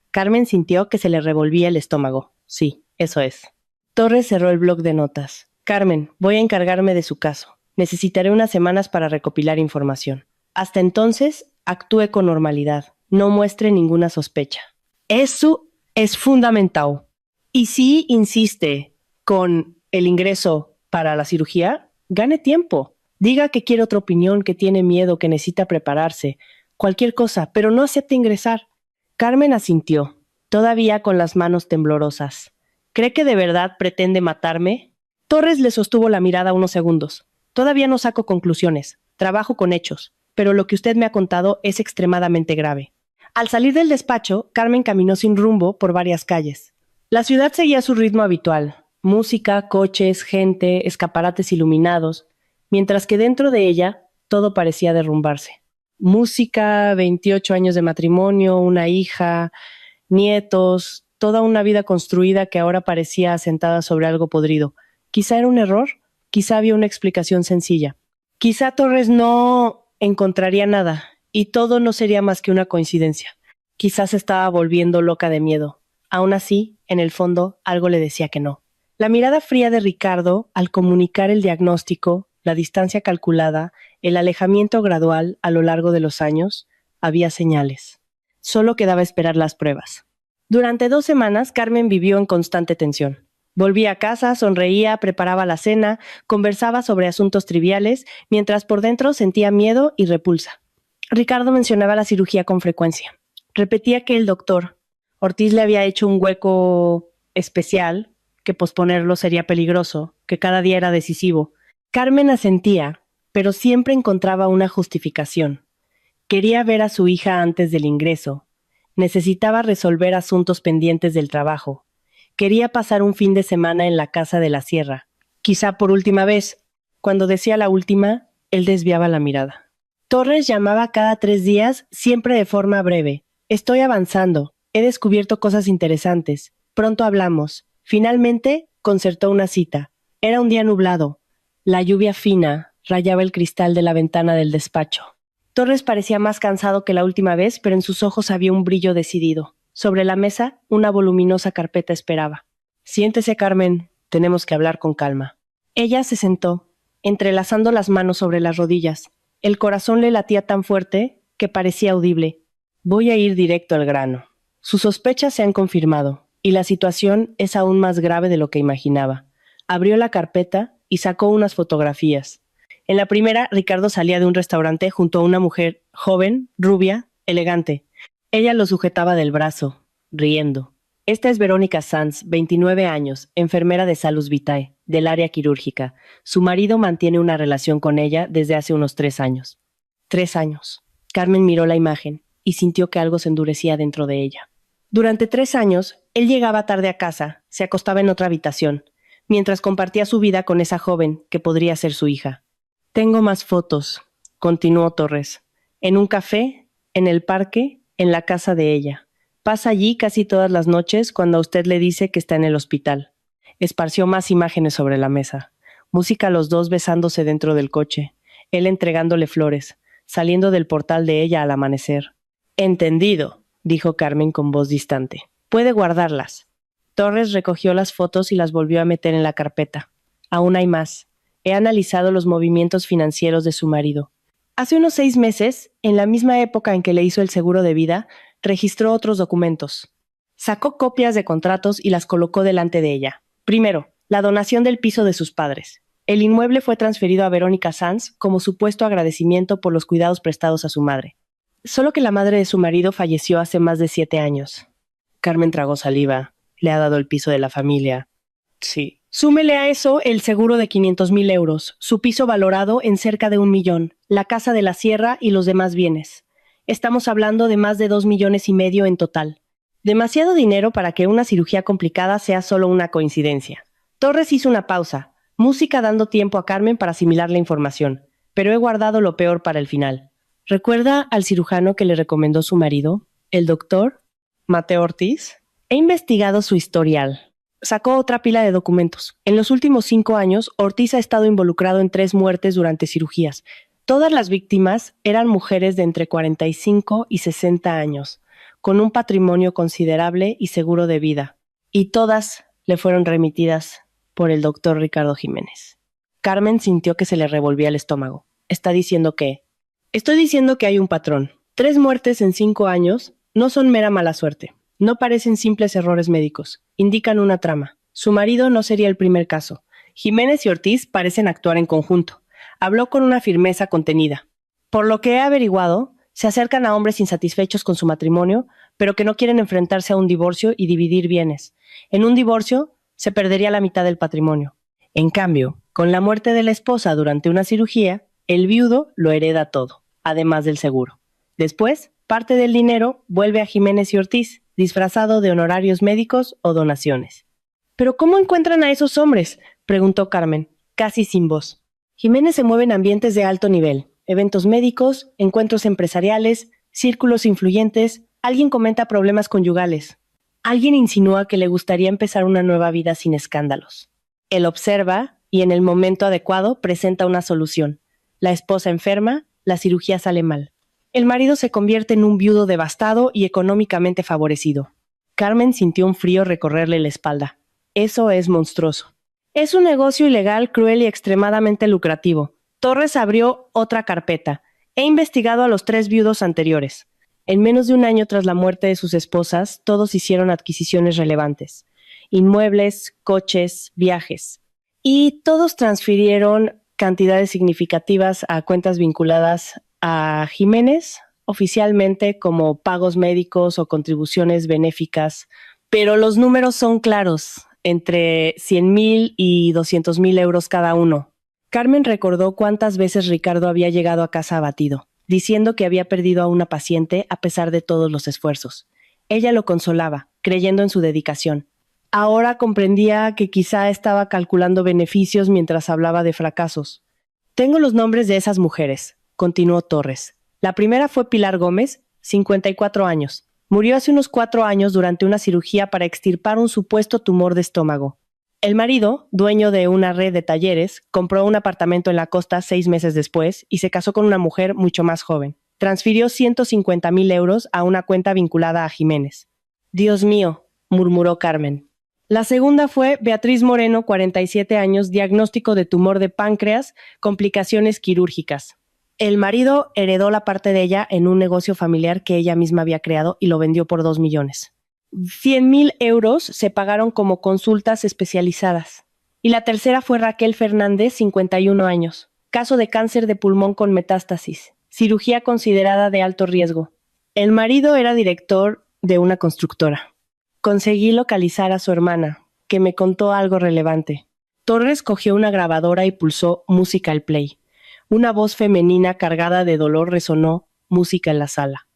Carmen sintió que se le revolvía el estómago. Sí, eso es. Torres cerró el bloc de notas. Carmen, voy a encargarme de su caso. Necesitaré unas semanas para recopilar información. Hasta entonces, actúe con normalidad. No muestre ninguna sospecha. Eso es fundamental. Y si insiste con el ingreso para la cirugía, gane tiempo. Diga que quiere otra opinión, que tiene miedo, que necesita prepararse. Cualquier cosa, pero no acepte ingresar. Carmen asintió, todavía con las manos temblorosas. ¿Cree que de verdad pretende matarme? Torres le sostuvo la mirada unos segundos. Todavía no saco conclusiones. Trabajo con hechos. Pero lo que usted me ha contado es extremadamente grave. Al salir del despacho, Carmen caminó sin rumbo por varias calles. La ciudad seguía su ritmo habitual. Música, coches, gente, escaparates iluminados, mientras que dentro de ella todo parecía derrumbarse. Música, 28 años de matrimonio, una hija, nietos, toda una vida construida que ahora parecía asentada sobre algo podrido. Quizá era un error, quizá había una explicación sencilla. Quizá Torres no encontraría nada y todo no sería más que una coincidencia. Quizás se estaba volviendo loca de miedo. Aún así, en el fondo, algo le decía que no. La mirada fría de Ricardo, al comunicar el diagnóstico, la distancia calculada, el alejamiento gradual a lo largo de los años, había señales. Solo quedaba esperar las pruebas. Durante 2 semanas, Carmen vivió en constante tensión. Volvía a casa, sonreía, preparaba la cena, conversaba sobre asuntos triviales, mientras por dentro sentía miedo y repulsa. Ricardo mencionaba la cirugía con frecuencia. Repetía que el doctor Ortiz le había hecho un hueco especial, que posponerlo sería peligroso, que cada día era decisivo. Carmen asentía, pero siempre encontraba una justificación. Quería ver a su hija antes del ingreso. Necesitaba resolver asuntos pendientes del trabajo. Quería pasar un fin de semana en la casa de la sierra. Quizá por última vez. Cuando decía la última, él desviaba la mirada. Torres llamaba cada 3 días, siempre de forma breve. Estoy avanzando. He descubierto cosas interesantes. Pronto hablamos. Finalmente, concertó una cita. Era un día nublado. La lluvia fina rayaba el cristal de la ventana del despacho. Torres parecía más cansado que la última vez, pero en sus ojos había un brillo decidido. Sobre la mesa, una voluminosa carpeta esperaba. Siéntese, Carmen. Tenemos que hablar con calma. Ella se sentó, entrelazando las manos sobre las rodillas. El corazón le latía tan fuerte que parecía audible. Voy a ir directo al grano. Sus sospechas se han confirmado, y la situación es aún más grave de lo que imaginaba. Abrió la carpeta y sacó unas fotografías. En la primera, Ricardo salía de un restaurante junto a una mujer joven, rubia, elegante. Ella lo sujetaba del brazo, riendo. Esta es Verónica Sanz, 29 años, enfermera de Salus Vitae, del área quirúrgica. Su marido mantiene una relación con ella desde hace unos 3 años. 3 años. Carmen miró la imagen y sintió que algo se endurecía dentro de ella. Durante 3 años, él llegaba tarde a casa, se acostaba en otra habitación, mientras compartía su vida con esa joven que podría ser su hija. Tengo más fotos, continuó Torres. En un café, en el parque, en la casa de ella. Pasa allí casi todas las noches cuando a usted le dice que está en el hospital. Esparció más imágenes sobre la mesa. Música los dos besándose dentro del coche. Él entregándole flores, saliendo del portal de ella al amanecer. Entendido, dijo Carmen con voz distante. Puede guardarlas. Torres recogió las fotos y las volvió a meter en la carpeta. Aún hay más. He analizado los movimientos financieros de su marido. Hace unos 6 meses, en la misma época en que le hizo el seguro de vida, registró otros documentos. Sacó copias de contratos y las colocó delante de ella. Primero, la donación del piso de sus padres. El inmueble fue transferido a Verónica Sanz como supuesto agradecimiento por los cuidados prestados a su madre. Solo que la madre de su marido falleció hace más de 7 años. Carmen tragó saliva. Le ha dado el piso de la familia. Sí. Súmele a eso el seguro de 500,000 euros, su piso valorado en cerca de 1 millón, la casa de la sierra y los demás bienes. Estamos hablando de más de 2,5 millones en total. Demasiado dinero para que una cirugía complicada sea solo una coincidencia. Torres hizo una pausa, música dando tiempo a Carmen para asimilar la información, pero he guardado lo peor para el final. ¿Recuerda al cirujano que le recomendó su marido, el doctor Mateo Ortiz? He investigado su historial. Sacó otra pila de documentos. En los últimos 5 años, Ortiz ha estado involucrado en 3 muertes durante cirugías. Todas las víctimas eran mujeres de entre 45 y 60 años, con un patrimonio considerable y seguro de vida. Y todas le fueron remitidas por el doctor Ricardo Jiménez. Carmen sintió que se le revolvía el estómago. Está diciendo que... Estoy diciendo que hay un patrón. 3 muertes en 5 años no son mera mala suerte. No parecen simples errores médicos. Indican una trama. Su marido no sería el primer caso. Jiménez y Ortiz parecen actuar en conjunto. Habló con una firmeza contenida. Por lo que he averiguado, se acercan a hombres insatisfechos con su matrimonio, pero que no quieren enfrentarse a un divorcio y dividir bienes. En un divorcio, se perdería la mitad del patrimonio. En cambio, con la muerte de la esposa durante una cirugía, el viudo lo hereda todo, además del seguro. Después, parte del dinero vuelve a Jiménez y Ortiz, disfrazado de honorarios médicos o donaciones. ¿Pero cómo encuentran a esos hombres?, preguntó Carmen, casi sin voz. Jiménez se mueve en ambientes de alto nivel, eventos médicos, encuentros empresariales, círculos influyentes, alguien comenta problemas conyugales. Alguien insinúa que le gustaría empezar una nueva vida sin escándalos. Él observa y en el momento adecuado presenta una solución. La esposa enferma, la cirugía sale mal. El marido se convierte en un viudo devastado y económicamente favorecido. Carmen sintió un frío recorrerle la espalda. Eso es monstruoso. Es un negocio ilegal, cruel y extremadamente lucrativo. Torres abrió otra carpeta. He investigado a los 3 viudos anteriores. En menos de un año tras la muerte de sus esposas, todos hicieron adquisiciones relevantes. inmuebles, coches, viajes. Y todos transfirieron cantidades significativas a cuentas vinculadas a Jiménez, oficialmente como pagos médicos o contribuciones benéficas, pero los números son claros, entre 100,000 y 200,000 euros cada uno. Carmen recordó cuántas veces Ricardo había llegado a casa abatido, diciendo que había perdido a una paciente a pesar de todos los esfuerzos. Ella lo consolaba, creyendo en su dedicación. Ahora comprendía que quizá estaba calculando beneficios mientras hablaba de fracasos. Tengo los nombres de esas mujeres, continuó Torres. La primera fue Pilar Gómez, 54 años. Murió hace unos 4 años durante una cirugía para extirpar un supuesto tumor de estómago. El marido, dueño de una red de talleres, compró un apartamento en la costa 6 meses después y se casó con una mujer mucho más joven. Transfirió 150,000 euros a una cuenta vinculada a Jiménez. Dios mío, murmuró Carmen. La segunda fue Beatriz Moreno, 47 años, diagnóstico de tumor de páncreas, complicaciones quirúrgicas. El marido heredó la parte de ella en un negocio familiar que ella misma había creado y lo vendió por 2 millones. 100,000 euros se pagaron como consultas especializadas. Y la tercera fue Raquel Fernández, 51 años. Caso de cáncer de pulmón con metástasis. Cirugía considerada de alto riesgo. El marido era director de una constructora. Conseguí localizar a su hermana, que me contó algo relevante. Torres cogió una grabadora y pulsó música al play. Una voz femenina cargada de dolor resonó, música en la sala.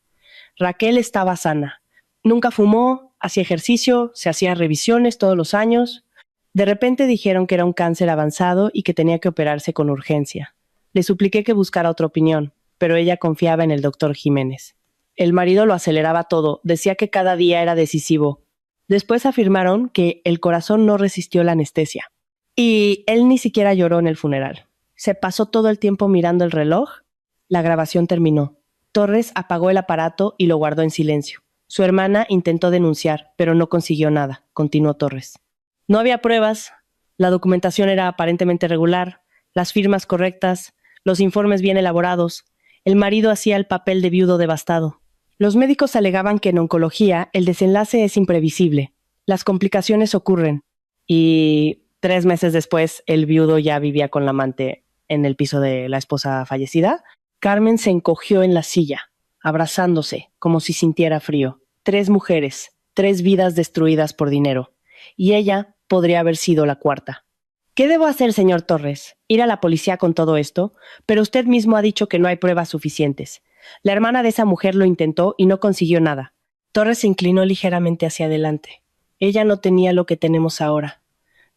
Raquel estaba sana. Nunca fumó, hacía ejercicio, se hacía revisiones todos los años. De repente dijeron que era un cáncer avanzado y que tenía que operarse con urgencia. Le supliqué que buscara otra opinión, pero ella confiaba en el doctor Jiménez. El marido lo aceleraba todo, decía que cada día era decisivo. Después afirmaron que el corazón no resistió la anestesia. Y él ni siquiera lloró en el funeral. Se pasó todo el tiempo mirando el reloj. La grabación terminó. Torres apagó el aparato y lo guardó en silencio. Su hermana intentó denunciar, pero no consiguió nada, continuó Torres. No había pruebas, la documentación era aparentemente regular, las firmas correctas, los informes bien elaborados. El marido hacía el papel de viudo devastado. Los médicos alegaban que en oncología el desenlace es imprevisible. Las complicaciones ocurren. Y 3 meses después, el viudo ya vivía con la amante en el piso de la esposa fallecida. Carmen se encogió en la silla, abrazándose, como si sintiera frío. 3 mujeres, 3 vidas destruidas por dinero. Y ella podría haber sido la cuarta. ¿Qué debo hacer, señor Torres? ¿Ir a la policía con todo esto? Pero usted mismo ha dicho que no hay pruebas suficientes. La hermana de esa mujer lo intentó y no consiguió nada. Torres se inclinó ligeramente hacia adelante. Ella no tenía lo que tenemos ahora.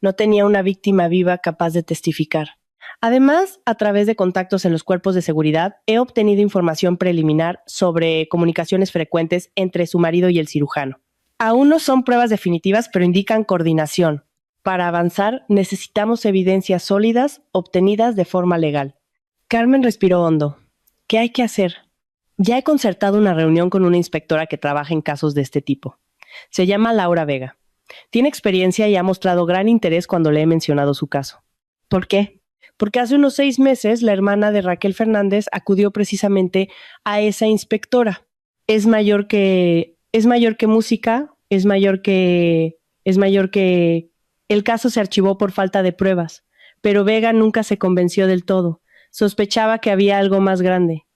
No tenía una víctima viva capaz de testificar. Además, a través de contactos en los cuerpos de seguridad, he obtenido información preliminar sobre comunicaciones frecuentes entre su marido y el cirujano. Aún no son pruebas definitivas, pero indican coordinación. Para avanzar, necesitamos evidencias sólidas obtenidas de forma legal. Carmen respiró hondo. ¿Qué hay que hacer? Ya he concertado una reunión con una inspectora que trabaja en casos de este tipo. Se llama Laura Vega. Tiene experiencia y ha mostrado gran interés cuando le he mencionado su caso. ¿Por qué? Porque hace unos 6 meses la hermana de Raquel Fernández acudió precisamente a esa inspectora. Es mayor que música, es mayor que... El caso se archivó por falta de pruebas, pero Vega nunca se convenció del todo. Sospechaba que había algo más grande.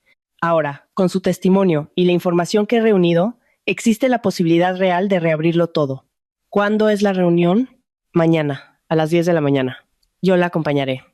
Ahora, con su testimonio y la información que he reunido, existe la posibilidad real de reabrirlo todo. ¿Cuándo es la reunión? Mañana, a las 10 de la mañana. Yo la acompañaré.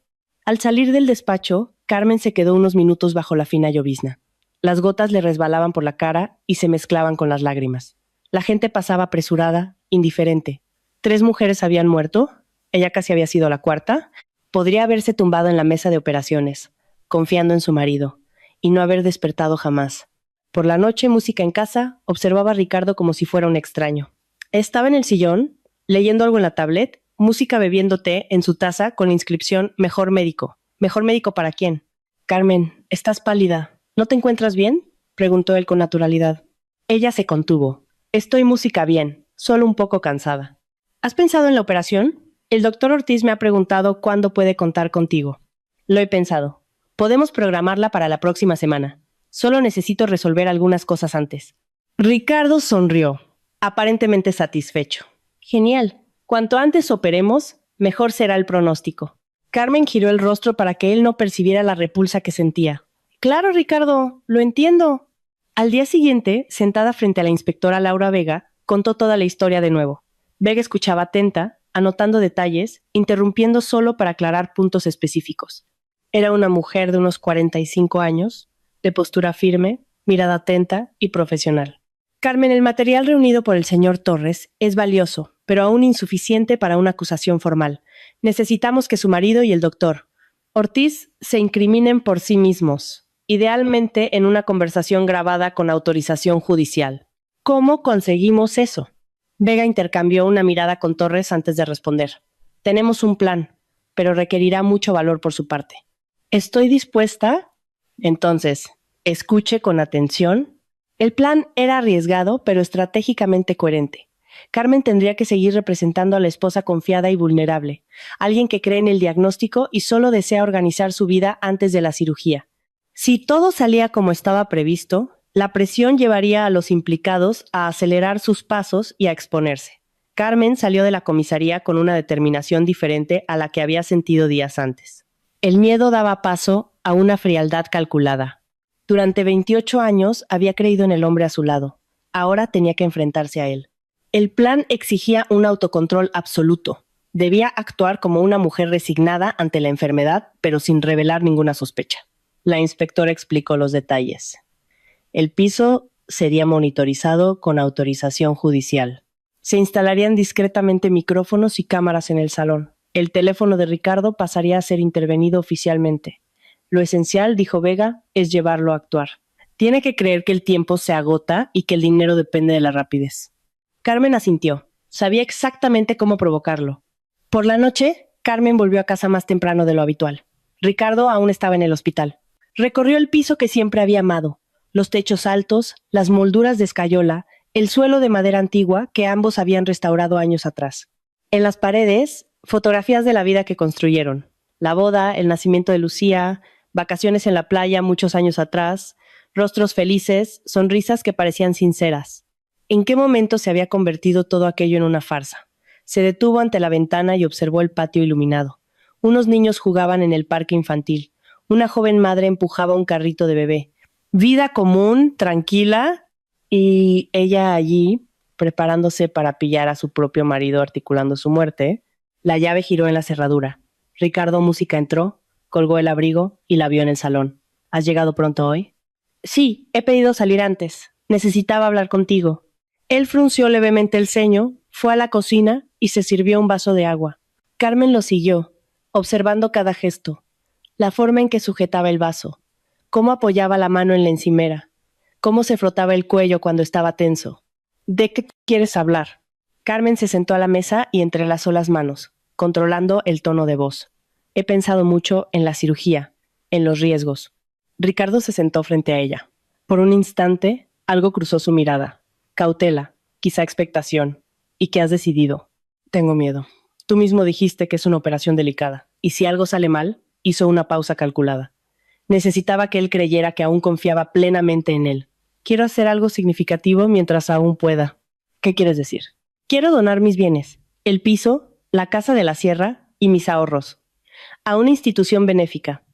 Al salir del despacho, Carmen se quedó unos minutos bajo la fina llovizna. Las gotas le resbalaban por la cara y se mezclaban con las lágrimas. La gente pasaba apresurada, indiferente. 3 mujeres habían muerto. Ella casi había sido la cuarta. Podría haberse tumbado en la mesa de operaciones, confiando en su marido, y no haber despertado jamás. Por la noche, música en casa, observaba a Ricardo como si fuera un extraño. Estaba en el sillón, leyendo algo en la tablet, música bebiendo té en su taza con la inscripción Mejor médico. ¿Mejor médico para quién? Carmen, estás pálida. ¿No te encuentras bien? Preguntó él con naturalidad. Ella se contuvo. Estoy música bien, solo un poco cansada. ¿Has pensado en la operación? El doctor Ortiz me ha preguntado cuándo puede contar contigo. Lo he pensado. Podemos programarla para la próxima semana. Solo necesito resolver algunas cosas antes. Ricardo sonrió, aparentemente satisfecho. Genial. Cuanto antes operemos, mejor será el pronóstico. Carmen giró el rostro para que él no percibiera la repulsa que sentía. Claro, Ricardo, lo entiendo. Al día siguiente, sentada frente a la inspectora Laura Vega, contó toda la historia de nuevo. Vega escuchaba atenta, anotando detalles, interrumpiendo solo para aclarar puntos específicos. Era una mujer de unos 45 años, de postura firme, mirada atenta y profesional. Carmen, el material reunido por el señor Torres es valioso, pero aún insuficiente para una acusación formal. Necesitamos que su marido y el doctor Ortiz se incriminen por sí mismos, idealmente en una conversación grabada con autorización judicial. ¿Cómo conseguimos eso? Vega intercambió una mirada con Torres antes de responder. Tenemos un plan, pero requerirá mucho valor por su parte. ¿Estoy dispuesta? Entonces, escuche con atención. El plan era arriesgado, pero estratégicamente coherente. Carmen tendría que seguir representando a la esposa confiada y vulnerable, alguien que cree en el diagnóstico y solo desea organizar su vida antes de la cirugía. Si todo salía como estaba previsto, la presión llevaría a los implicados a acelerar sus pasos y a exponerse. Carmen salió de la comisaría con una determinación diferente a la que había sentido días antes. El miedo daba paso a una frialdad calculada. Durante 28 años había creído en el hombre a su lado. Ahora tenía que enfrentarse a él. El plan exigía un autocontrol absoluto. Debía actuar como una mujer resignada ante la enfermedad, pero sin revelar ninguna sospecha. La inspectora explicó los detalles. El piso sería monitorizado con autorización judicial. Se instalarían discretamente micrófonos y cámaras en el salón. El teléfono de Ricardo pasaría a ser intervenido oficialmente. Lo esencial, dijo Vega, es llevarlo a actuar. Tiene que creer que el tiempo se agota y que el dinero depende de la rapidez. Carmen asintió. Sabía exactamente cómo provocarlo. Por la noche, Carmen volvió a casa más temprano de lo habitual. Ricardo aún estaba en el hospital. Recorrió el piso que siempre había amado, los techos altos, las molduras de escayola, el suelo de madera antigua que ambos habían restaurado años atrás. En las paredes, fotografías de la vida que construyeron. La boda, el nacimiento de Lucía, vacaciones en la playa muchos años atrás, rostros felices, sonrisas que parecían sinceras. ¿En qué momento se había convertido todo aquello en una farsa? Se detuvo ante la ventana y observó el patio iluminado. Unos niños jugaban en el parque infantil. Una joven madre empujaba un carrito de bebé. Vida común, tranquila, y ella allí, preparándose para pillar a su propio marido articulando su muerte. La llave giró en la cerradura. Ricardo Música entró, colgó el abrigo y la vio en el salón. ¿Has llegado pronto hoy? Sí, he pedido salir antes. Necesitaba hablar contigo. Él frunció levemente el ceño, fue a la cocina y se sirvió un vaso de agua. Carmen lo siguió, observando cada gesto, la forma en que sujetaba el vaso, cómo apoyaba la mano en la encimera, cómo se frotaba el cuello cuando estaba tenso. ¿De qué quieres hablar? Carmen se sentó a la mesa y entrelazó las manos, controlando el tono de voz. He pensado mucho en la cirugía, en los riesgos. Ricardo se sentó frente a ella. Por un instante, algo cruzó su mirada. Cautela, quizá expectación. ¿Y qué has decidido? Tengo miedo. Tú mismo dijiste que es una operación delicada. Y si algo sale mal, hizo una pausa calculada. Necesitaba que él creyera que aún confiaba plenamente en él. Quiero hacer algo significativo mientras aún pueda. ¿Qué quieres decir? Quiero donar mis bienes, el piso, la casa de la sierra y mis ahorros, a una institución benéfica.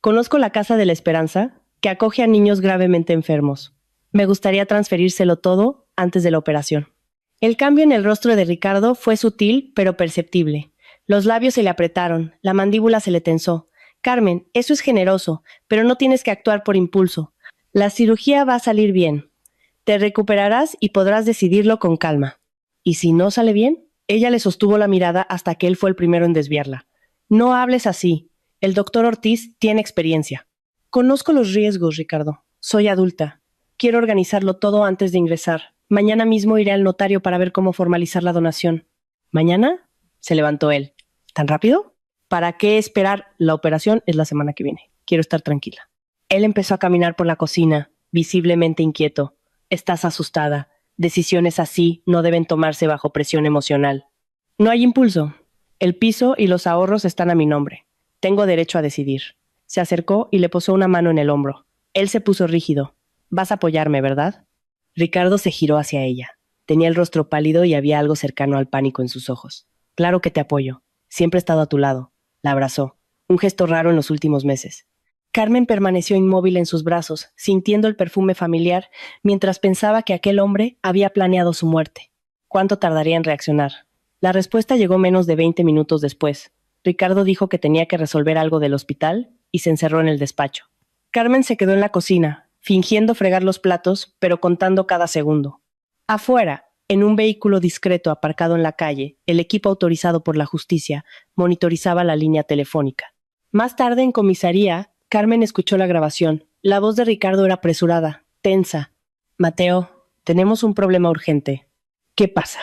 Conozco la Casa de la Esperanza, que acoge a niños gravemente enfermos. Me gustaría transferírselo todo antes de la operación. El cambio en el rostro de Ricardo fue sutil, pero perceptible. Los labios se le apretaron, la mandíbula se le tensó. Carmen, eso es generoso, pero no tienes que actuar por impulso. La cirugía va a salir bien. Te recuperarás y podrás decidirlo con calma. ¿Y si no sale bien? Ella le sostuvo la mirada hasta que él fue el primero en desviarla. No hables así. El doctor Ortiz tiene experiencia. Conozco los riesgos, Ricardo. Soy adulta. Quiero organizarlo todo antes de ingresar. Mañana mismo iré al notario para ver cómo formalizar la donación. ¿Mañana? Se levantó él. ¿Tan rápido? ¿Para qué esperar? La operación es la semana que viene. Quiero estar tranquila. Él empezó a caminar por la cocina, visiblemente inquieto. Estás asustada. Decisiones así no deben tomarse bajo presión emocional. No hay impulso. El piso y los ahorros están a mi nombre. Tengo derecho a decidir. Se acercó y le posó una mano en el hombro. Él se puso rígido. Vas a apoyarme, ¿verdad? Ricardo se giró hacia ella. Tenía el rostro pálido y había algo cercano al pánico en sus ojos. Claro que te apoyo. Siempre he estado a tu lado. La abrazó. Un gesto raro en los últimos meses. Carmen permaneció inmóvil en sus brazos, sintiendo el perfume familiar, mientras pensaba que aquel hombre había planeado su muerte. ¿Cuánto tardaría en reaccionar? La respuesta llegó menos de 20 minutos después. Ricardo dijo que tenía que resolver algo del hospital y se encerró en el despacho. Carmen se quedó en la cocina, fingiendo fregar los platos, pero contando cada segundo. Afuera, en un vehículo discreto aparcado en la calle, el equipo autorizado por la justicia monitorizaba la línea telefónica. Más tarde, en comisaría, Carmen escuchó la grabación. La voz de Ricardo era apresurada, tensa. Mateo, tenemos un problema urgente. ¿Qué pasa?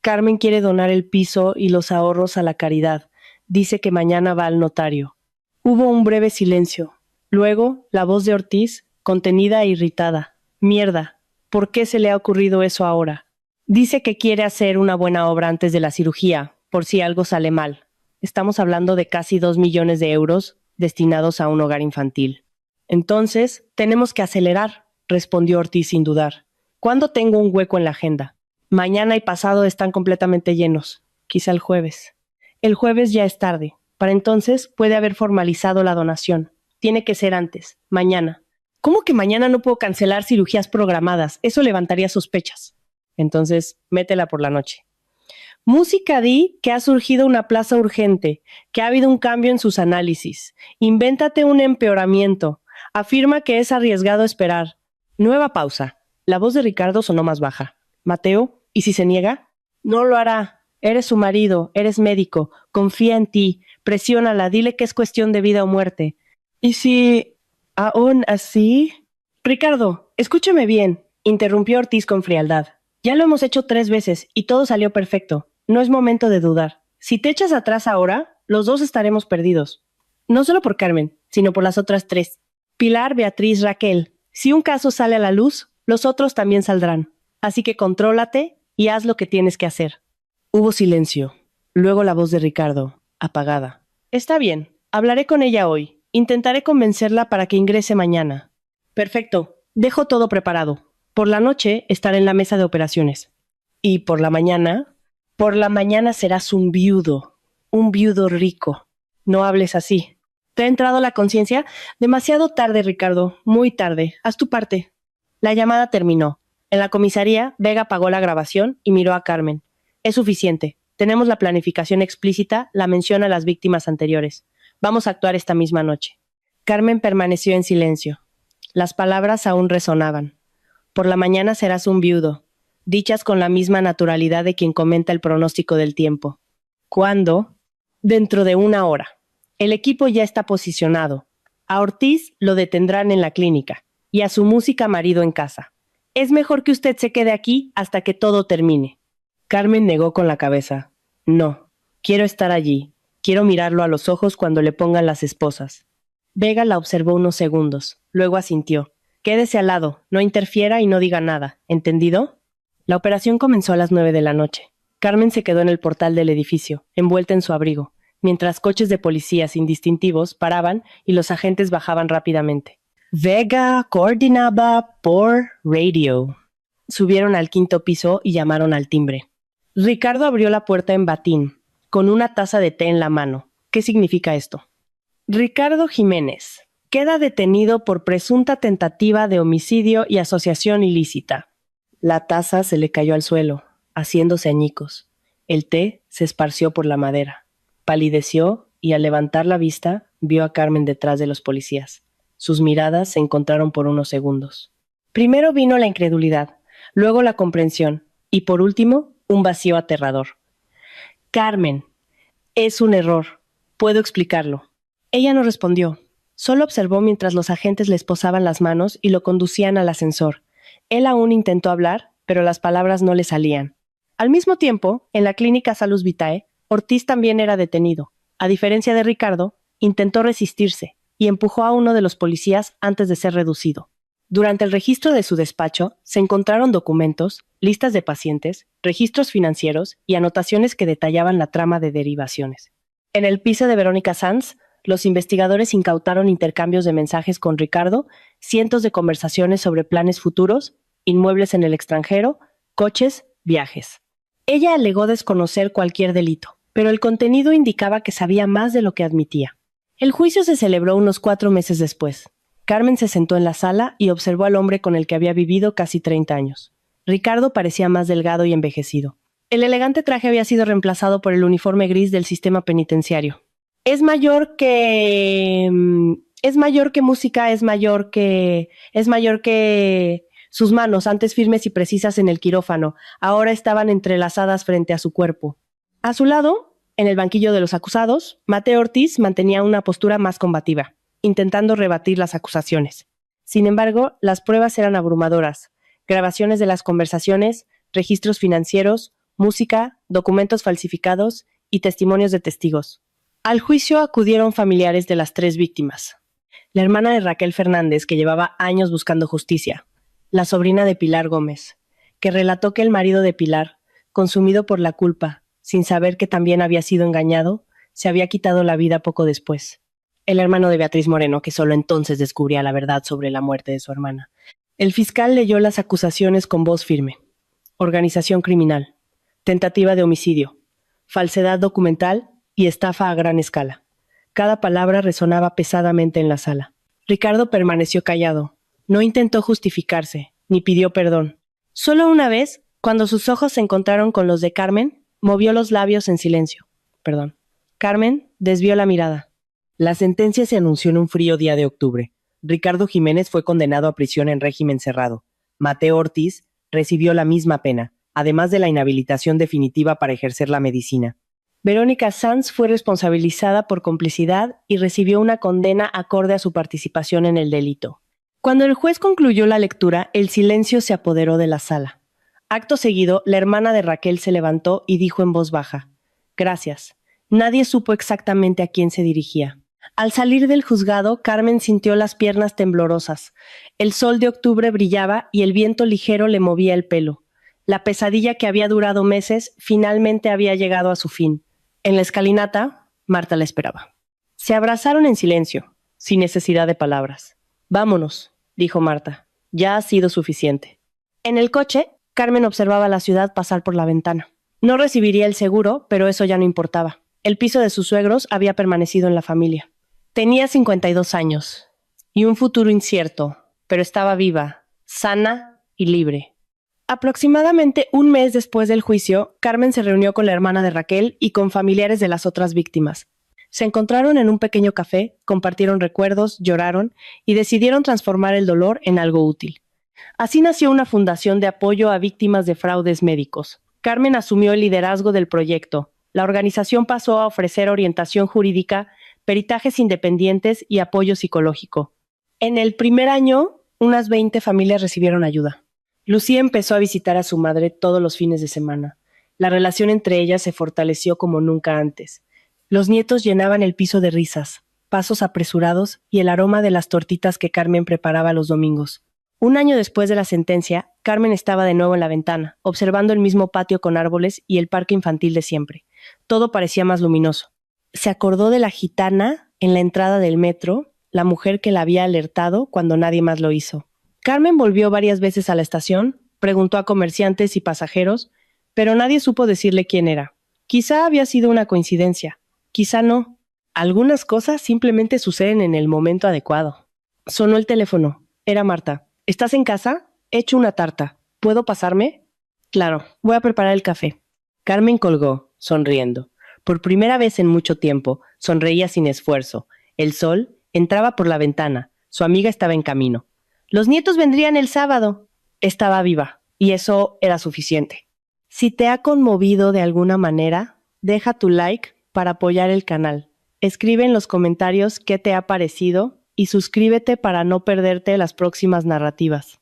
Carmen quiere donar el piso y los ahorros a la caridad. Dice que mañana va al notario. Hubo un breve silencio. Luego, la voz de Ortiz, contenida e irritada. Mierda, ¿por qué se le ha ocurrido eso ahora? Dice que quiere hacer una buena obra antes de la cirugía, por si algo sale mal. Estamos hablando de casi 2 millones de euros destinados a un hogar infantil. Entonces, tenemos que acelerar, respondió Ortiz sin dudar. ¿Cuándo tengo un hueco en la agenda? Mañana y pasado están completamente llenos. Quizá el jueves. El jueves ya es tarde. Para entonces puede haber formalizado la donación. Tiene que ser antes, mañana. ¿Cómo que mañana no puedo cancelar cirugías programadas? Eso levantaría sospechas. Entonces, métela por la noche. Música di que ha surgido una plaza urgente, que ha habido un cambio en sus análisis. Invéntate un empeoramiento. Afirma que es arriesgado esperar. Nueva pausa. La voz de Ricardo sonó más baja. Mateo, ¿y si se niega? No lo hará. Eres su marido, eres médico, confía en ti, presiónala, dile que es cuestión de vida o muerte. ¿Y si aún así? Ricardo, escúchame bien, interrumpió Ortiz con frialdad. Ya lo hemos hecho 3 veces y todo salió perfecto. No es momento de dudar. Si te echas atrás ahora, los dos estaremos perdidos. No solo por Carmen, sino por las otras 3. Pilar, Beatriz, Raquel. Si un caso sale a la luz, los otros también saldrán. Así que contrólate y haz lo que tienes que hacer. Hubo silencio. Luego la voz de Ricardo, apagada. Está bien, hablaré con ella hoy. Intentaré convencerla para que ingrese mañana. Perfecto, dejo todo preparado. Por la noche estaré en la mesa de operaciones. ¿Y por la mañana? Por la mañana serás un viudo rico. No hables así. ¿Te ha entrado la conciencia? Demasiado tarde, Ricardo, muy tarde. Haz tu parte. La llamada terminó. En la comisaría, Vega apagó la grabación y miró a Carmen. Es suficiente. Tenemos la planificación explícita, la mención a las víctimas anteriores. Vamos a actuar esta misma noche. Carmen permaneció en silencio. Las palabras aún resonaban. Por la mañana serás un viudo, dichas con la misma naturalidad de quien comenta el pronóstico del tiempo. ¿Cuándo? Dentro de 1 hora. El equipo ya está posicionado. A Ortiz lo detendrán en la clínica y a su música marido en casa. Es mejor que usted se quede aquí hasta que todo termine. Carmen negó con la cabeza. No, quiero estar allí. Quiero mirarlo a los ojos cuando le pongan las esposas. Vega la observó unos segundos, luego asintió. Quédese al lado, no interfiera y no diga nada, ¿entendido? La operación comenzó a las 9 de la noche. Carmen se quedó en el portal del edificio, envuelta en su abrigo, mientras coches de policía sin distintivos paraban y los agentes bajaban rápidamente. Vega coordinaba por radio. Subieron al 5º piso y llamaron al timbre. Ricardo abrió la puerta en batín, con una taza de té en la mano. ¿Qué significa esto? Ricardo Jiménez queda detenido por presunta tentativa de homicidio y asociación ilícita. La taza se le cayó al suelo, haciéndose añicos. El té se esparció por la madera. Palideció y al levantar la vista vio a Carmen detrás de los policías. Sus miradas se encontraron por unos segundos. Primero vino la incredulidad, luego la comprensión y por último un vacío aterrador. Carmen, es un error. Puedo explicarlo. Ella no respondió. Solo observó mientras los agentes le esposaban las manos y lo conducían al ascensor. Él aún intentó hablar, pero las palabras no le salían. Al mismo tiempo, en la clínica Salus Vitae, Ortiz también era detenido. A diferencia de Ricardo, intentó resistirse y empujó a uno de los policías antes de ser reducido. Durante el registro de su despacho, se encontraron documentos, listas de pacientes, registros financieros y anotaciones que detallaban la trama de derivaciones. En el piso de Verónica Sanz, los investigadores incautaron intercambios de mensajes con Ricardo, cientos de conversaciones sobre planes futuros, inmuebles en el extranjero, coches, viajes. Ella alegó desconocer cualquier delito. pero el contenido indicaba que sabía más de lo que admitía. El juicio se celebró unos 4 meses después. Carmen se sentó en la sala y observó al hombre con el que había vivido casi 30 años. Ricardo parecía más delgado y envejecido. El elegante traje había sido reemplazado por el uniforme gris del sistema penitenciario. Es mayor que música, es mayor que sus manos, antes firmes y precisas en el quirófano, ahora estaban entrelazadas frente a su cuerpo. A su lado, en el banquillo de los acusados, Mateo Ortiz mantenía una postura más combativa, intentando rebatir las acusaciones. Sin embargo, las pruebas eran abrumadoras. Grabaciones de las conversaciones, registros financieros, música, documentos falsificados y testimonios de testigos. Al juicio acudieron familiares de las 3 víctimas. La hermana de Raquel Fernández, que llevaba años buscando justicia. La sobrina de Pilar Gómez, que relató que el marido de Pilar, consumido por la culpa, sin saber que también había sido engañado, se había quitado la vida poco después. El hermano de Beatriz Moreno, que solo entonces descubría la verdad sobre la muerte de su hermana. El fiscal leyó las acusaciones con voz firme. Organización criminal, tentativa de homicidio, falsedad documental y estafa a gran escala. Cada palabra resonaba pesadamente en la sala. Ricardo permaneció callado. No intentó justificarse, ni pidió perdón. Solo una vez, cuando sus ojos se encontraron con los de Carmen, movió los labios en silencio. Carmen desvió la mirada. La sentencia se anunció en un frío día de octubre. Ricardo Jiménez fue condenado a prisión en régimen cerrado. Mateo Ortiz recibió la misma pena, además de la inhabilitación definitiva para ejercer la medicina. Verónica Sanz fue responsabilizada por complicidad y recibió una condena acorde a su participación en el delito. Cuando el juez concluyó la lectura, el silencio se apoderó de la sala. Acto seguido, la hermana de Raquel se levantó y dijo en voz baja: «Gracias». Nadie supo exactamente a quién se dirigía. Al salir del juzgado, Carmen sintió las piernas temblorosas. El sol de octubre brillaba y el viento ligero le movía el pelo. La pesadilla que había durado meses finalmente había llegado a su fin. En la escalinata, Marta la esperaba. Se abrazaron en silencio, sin necesidad de palabras. «Vámonos», dijo Marta. «Ya ha sido suficiente». En el coche, Carmen observaba la ciudad pasar por la ventana. No recibiría el seguro, pero eso ya no importaba. El piso de sus suegros había permanecido en la familia. Tenía 52 años y un futuro incierto, pero estaba viva, sana y libre. Aproximadamente un mes después del juicio, Carmen se reunió con la hermana de Raquel y con familiares de las otras víctimas. Se encontraron en un pequeño café, compartieron recuerdos, lloraron y decidieron transformar el dolor en algo útil. Así nació una fundación de apoyo a víctimas de fraudes médicos. Carmen asumió el liderazgo del proyecto. La organización pasó a ofrecer orientación jurídica, peritajes independientes y apoyo psicológico. En el primer año, unas 20 familias recibieron ayuda. Lucía empezó a visitar a su madre todos los fines de semana. La relación entre ellas se fortaleció como nunca antes. Los nietos llenaban el piso de risas, pasos apresurados y el aroma de las tortitas que Carmen preparaba los domingos. Un año después de la sentencia, Carmen estaba de nuevo en la ventana, observando el mismo patio con árboles y el parque infantil de siempre. Todo parecía más luminoso. Se acordó de la gitana en la entrada del metro, la mujer que la había alertado cuando nadie más lo hizo. Carmen volvió varias veces a la estación, preguntó a comerciantes y pasajeros, pero nadie supo decirle quién era. Quizá había sido una coincidencia, quizá no. Algunas cosas simplemente suceden en el momento adecuado. Sonó el teléfono. Era Marta. «¿Estás en casa? He hecho una tarta. ¿Puedo pasarme?» «Claro, voy a preparar el café». Carmen colgó, sonriendo. Por primera vez en mucho tiempo, sonreía sin esfuerzo. El sol entraba por la ventana. Su amiga estaba en camino. Los nietos vendrían el sábado. Estaba viva, y eso era suficiente. Si te ha conmovido de alguna manera, deja tu like para apoyar el canal. Escribe en los comentarios qué te ha parecido y suscríbete para no perderte las próximas narrativas.